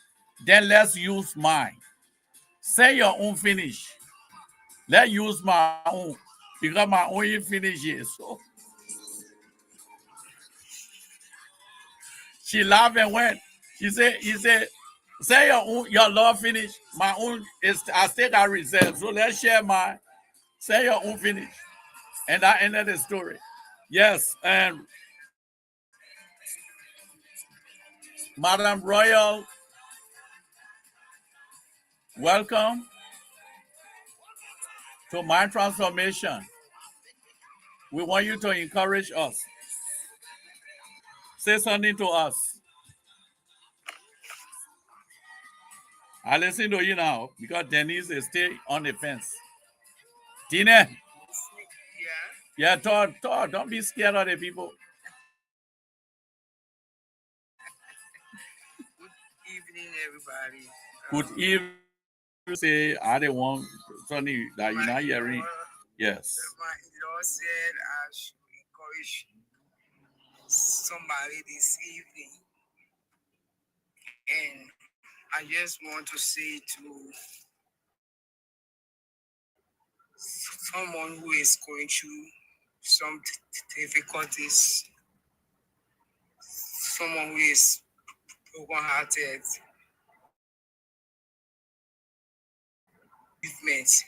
Then let's use mine. Say your own finish. Let's use my own because my own ain't finished yet." So she laughed and went. He said, "Say your own, your love finish. My own is I still got reserve. So let's share mine. Say your own finish." And that ended the story. Yes, and Madam Royal, welcome to Mind Transformation. We want you to encourage us. Say something to us. I listen to you now because Denise is still on the fence. Tina, yeah, talk. Don't be scared of the people. Good evening, everybody. Good evening. Say, I didn't want something that you're not hearing. Yes. My Lord said I should encourage somebody this evening. And I just want to say to someone who is going through some difficulties, someone who is broken-hearted, movement,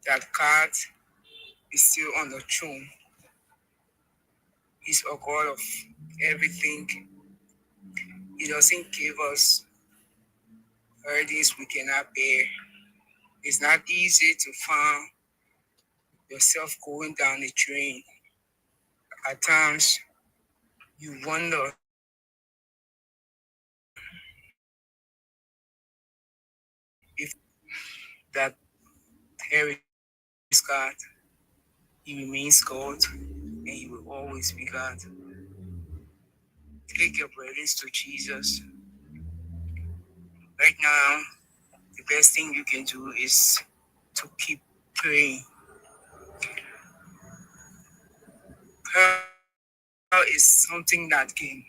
that God is still on the throne. He's a God of everything. He doesn't give us burdens we cannot bear. It's not easy to find yourself going down the drain. At times, you wonder if that there is God. He remains God, and He will always be God. Take your burdens to Jesus. Right now, the best thing you can do is to keep praying. Prayer is something that can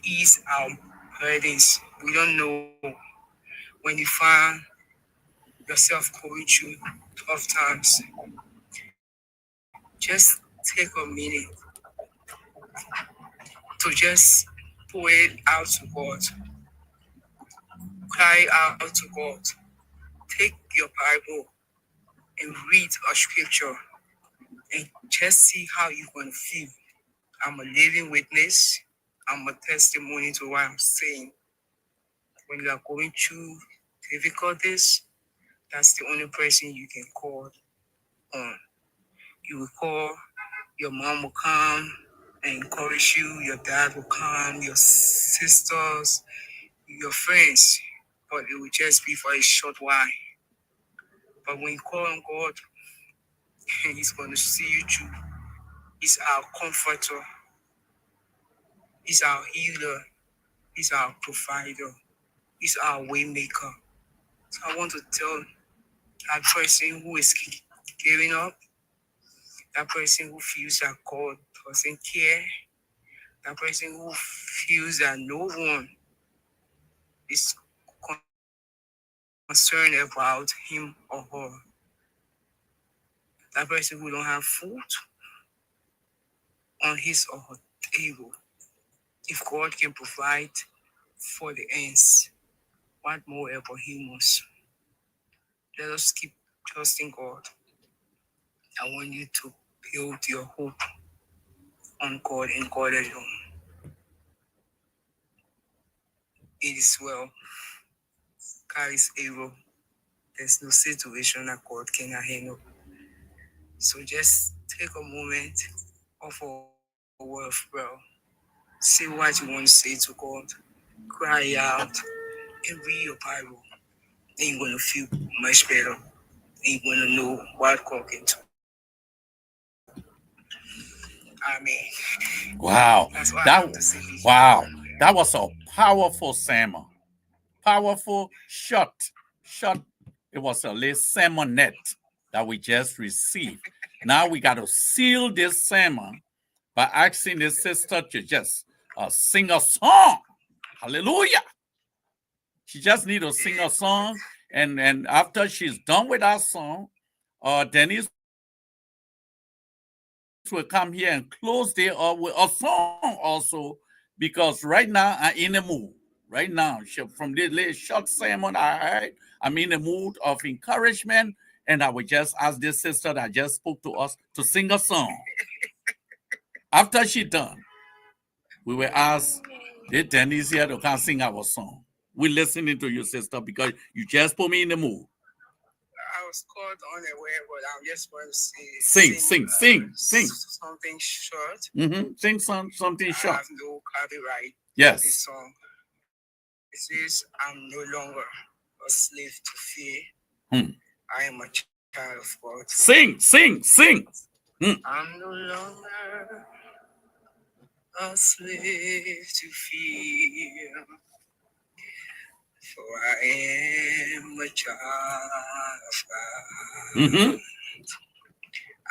ease our burdens. We don't know when you find yourself going through tough times. Just take a minute to just pour it out to God. Cry out to God. Take your Bible and read a scripture and just see how you're going to feel. I'm a living witness. I'm a testimony to what I'm saying. When you are going through difficulties, that's the only person you can call on. You will call, your mom will come and encourage you, your dad will come, your sisters, your friends, but it will just be for a short while. But when you call on God, He's going to see you through. He's our comforter. He's our healer. He's our provider. He's our waymaker. So I want to tell that person who is giving up, that person who feels that God doesn't care, that person who feels that no one is concerned about him or her, that person who don't have food on his or her table. If God can provide for the ends, what more ever He must? Let us keep trusting God. I want you to build your hope on God and God alone. It is well. Carries arrow. There's no situation that God cannot handle. So just take a moment, offer a word of prayer. Say what you want to say to God. Cry out and read your Bible. Then you're going to feel much better. And you're going to know what God can do. Amen. Wow. That's what I have to say. Wow. That was a powerful sermon. Powerful, short. It was a little sermonette that we just received. Now we got to seal this sermon by asking this sister to just sing a song. Hallelujah. She just need to sing a song. And after she's done with that song, Denise will come here and close the with a song also, because right now I'm in the mood. Right now, from this little short sermon I heard, I'm in the mood of encouragement, and I will just ask this sister that just spoke to us to sing a song. After she done, we will ask the Denise here to come sing our song. We're listening to you, sister, because you just put me in the mood. I was caught unaware, but I'm just going to Sing. Something short. Sing something short. I have no copyright. Yes. This song. It says, I'm no longer a slave to fear. I am a child of God. Sing. I'm no longer a slave to fear. For I am a child of God.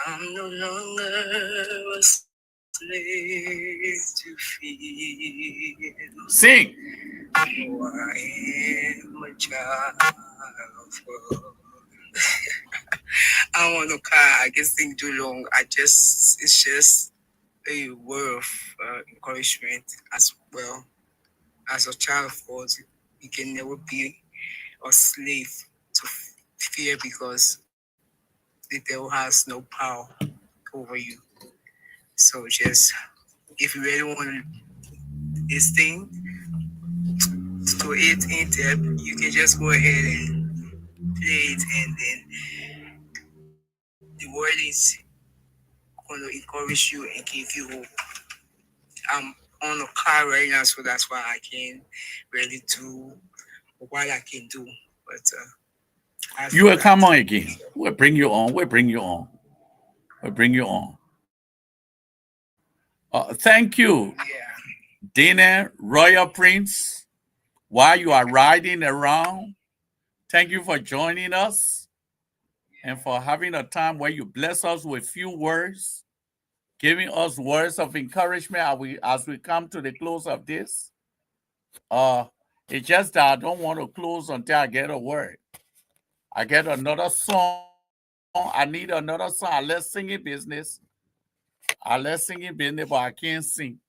I'm no longer a slave to fear. Sing. For I am a child of God. I don't want to cry. I can sing too long. It's just a word of encouragement as well. As a child of God, you can never be a slave to fear, because the devil has no power over you. So just, if you really want this thing to it in depth, you can just go ahead and play it, and then the word is going to encourage you and give you hope. I'm on a car right now, so that's why I can't really do what I can do. But you will come on again. We'll bring you on. Thank you, Dana Royal Prince. While you are riding around, thank you for joining us and for having a time where you bless us with few words, giving us words of encouragement as we come to the close of this. It's just that I don't want to close until I get a word. I get another song. I need another song. I let singing business. But I can't sing.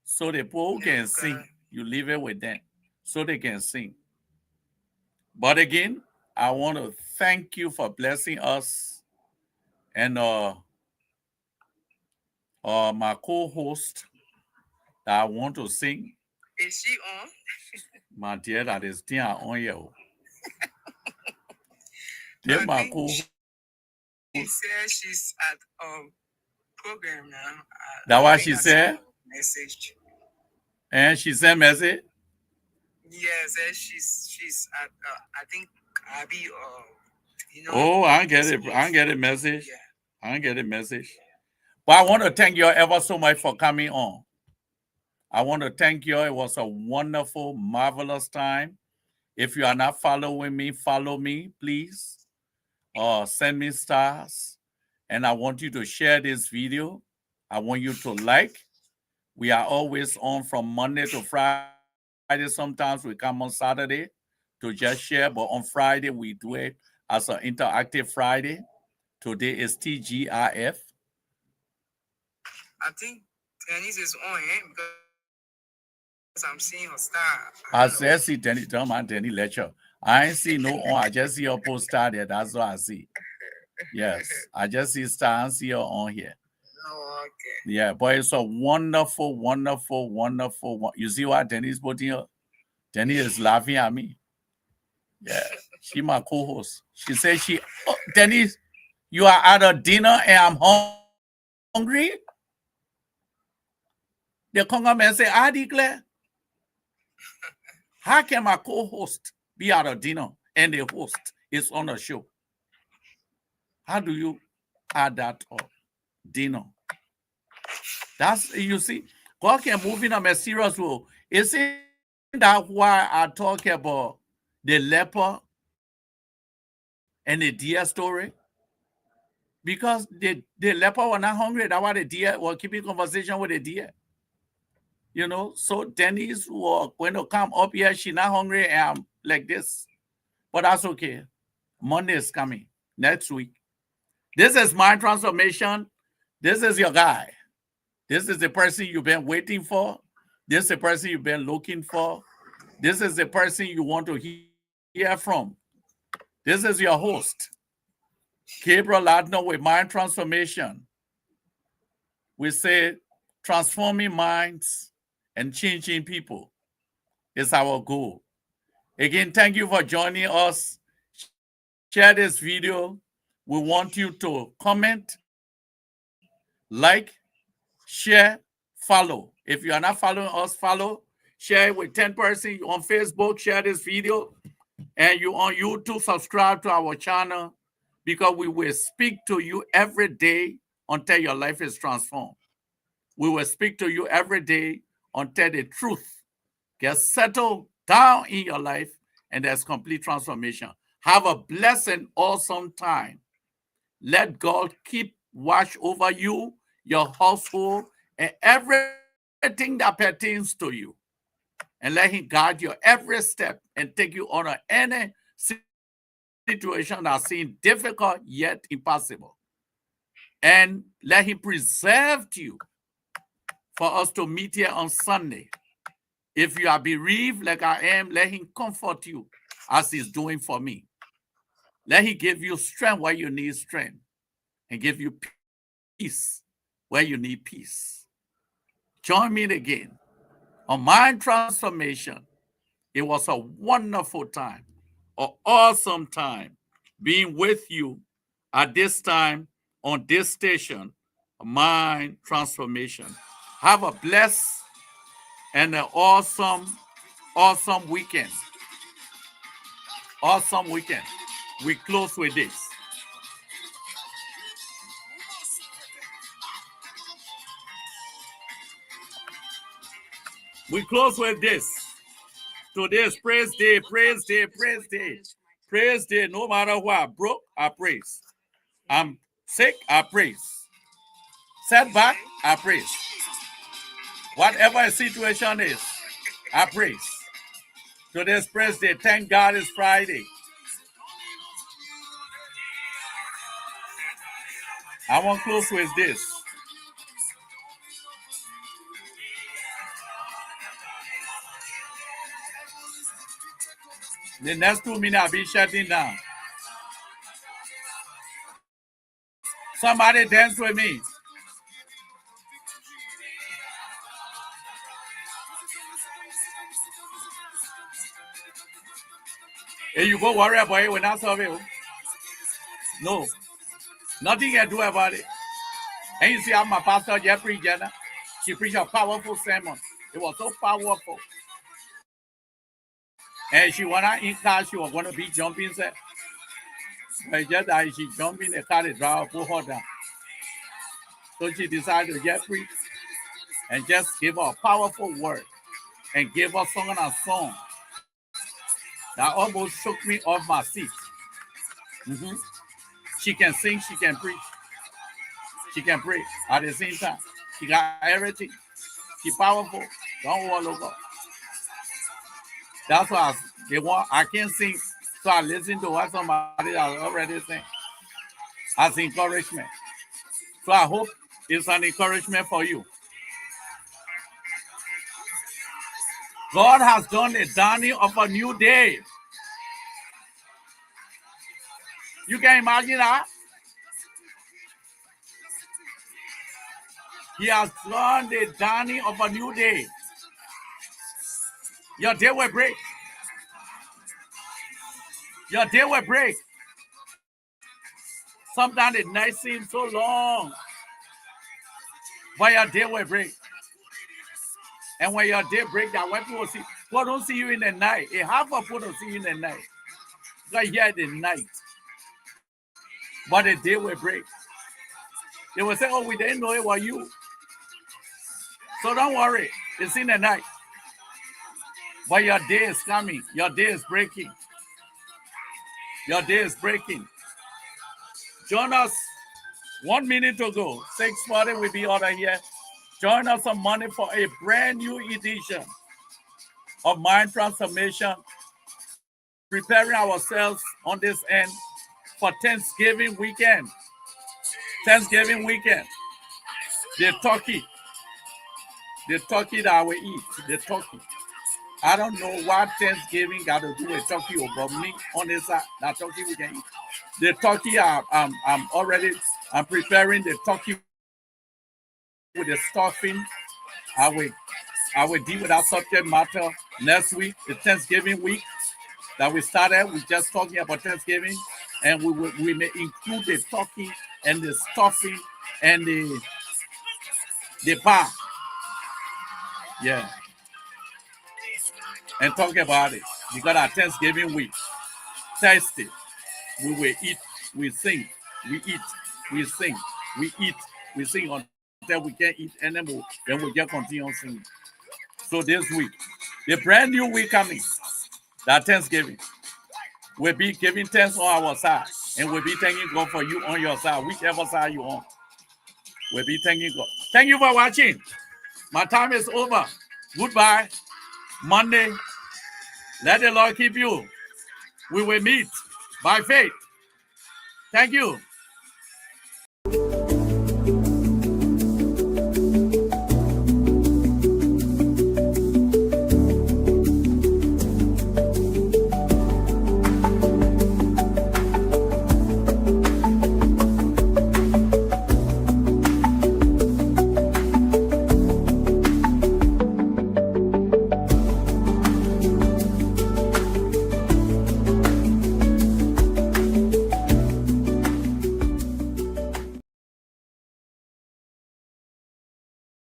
So the people who can sing, you leave it with them so they can sing. But again, I want to thank you for blessing us. And my co-host that I want to sing. Is she on? My dear, that is there on you. Dear my co-host. She said she's at program now. That's what she said? Message. And she sent message? Yes, she's at I think Abby You know, Oh, I get this it. I place. get it message. Yeah. I get it message. But I want to thank you ever so much for coming on. I want to thank you. It was a wonderful, marvelous time. If you are not following me, follow me, please. Or send me stars. And I want you to share this video. I want you to like. We are always on from Monday to Friday. Sometimes we come on Saturday to just share, but on Friday we do it as an interactive Friday. Today is TGIF. I think tennis is on him because I'm seeing her star. I don't know. I said, see, Danny, don't mind Danny lecture. I ain't see no on. I just see your post star there. That's what I see. Yes, I just see star and see her on here. Oh, okay. Yeah, but it's a wonderful, wonderful, wonderful. You see what Danny's putting here? Danny is laughing at me. Yeah, she my co-host. She said oh, Dennis, you are at a dinner and I'm hungry. The Congo man say, I declare, how can my co-host be at a dinner and the host is on a show? How do you add that up? Dinner. That's, you see, God can move in a mysterious way. Isn't that why I talk about the leper and the deer story? Because the leper were not hungry. That's why the deer were keeping conversation with the deer. So Dennis was going to come up here. She not hungry and I'm like this. But that's okay. Monday is coming next week. This is my transformation. This is your guy. This is the person you've been waiting for. This is the person you've been looking for. This is the person you want to hear from. This is your host, Gabriel Ladner with Mind Transformation. We say transforming minds and changing people is our goal. Again, thank you for joining us. Share this video. We want you to comment, like, share, follow. If you are not following us, follow. Share it with 10 persons on Facebook. Share this video. And you on YouTube, subscribe to our channel because we will speak to you every day until your life is transformed. We will speak to you every day until the truth gets settled down in your life and there's complete transformation. Have a blessed and awesome time. Let God keep watch over you, your household, and everything that pertains to you. And let Him guide your every step and take you on any situation that seems difficult yet impossible. And let Him preserve you for us to meet here on Sunday. If you are bereaved like I am, let Him comfort you as He's doing for me. Let Him give you strength where you need strength and give you peace where you need peace. Join me again on Mind Transformation. It was a wonderful time, an awesome time being with you at this time on this station, Mind Transformation. Have a blessed and an awesome, awesome weekend. Awesome weekend. We close with this. We close with this. Today's praise day, praise day, praise day. Praise day, no matter what. Broke, I praise. I'm sick, I praise. Setback, I praise. Whatever a situation is, I praise. Today's praise day. Thank God it's Friday. I want to close with this. The next 2 minutes I'll be shutting down. Somebody dance with me. Hey, you go worry about it when I solve it. No. Nothing you can do about it. And you see how my pastor Jeffrey Jenner, she preached a powerful sermon. It was so powerful. And she went out in class, she was going to be jumping set. But just that she jumped in the car, the driver put her down. So she decided to just preach and just give her a powerful word and give her song and a song that almost shook me off my seat. Mhm. She can sing, she can preach, she can pray at the same time. She got everything. She powerful. Don't overlook her. That's why they want. I can't sing, so I listen to what somebody has already sing as encouragement. So I hope it's an encouragement for you. God has done a dawning of a new day. You can imagine that? He has done the dawning of a new day. Your day will break. Your day will break. Sometimes the night seems so long, but your day will break. And when your day breaks, that when people don't see you in the night. A half of people don't see you in the night. Because here the night. But the day will break. They will say, oh, we didn't know it was you. So don't worry. It's in the night. But your day is coming. Your day is breaking. Your day is breaking. Join us 1 minute to go. 6:40 will be order here. Join us on Monday for a brand new edition of Mind Transformation. Preparing ourselves on this end for Thanksgiving weekend. Thanksgiving weekend. The turkey that I will eat. The turkey. I don't know what Thanksgiving got to do with turkey, but me on this side, that turkey we can eat. The turkey, I'm preparing the turkey with the stuffing. I will deal with that subject matter next week, the Thanksgiving week that we started. We're just talking about Thanksgiving, and we may include the turkey and the stuffing and the pie. Yeah. And talk about it. Because our Thanksgiving week, Thursday, we will eat, we sing, we eat, we sing, we eat, we sing until we can't eat, and then we just continue singing. So this week, the brand new week coming, that Thanksgiving, we'll be giving thanks on our side, and we'll be thanking God for you on your side, whichever side you on. We'll be thanking God. Thank you for watching. My time is over. Goodbye. Monday. Let the Lord keep you. We will meet by faith. Thank you.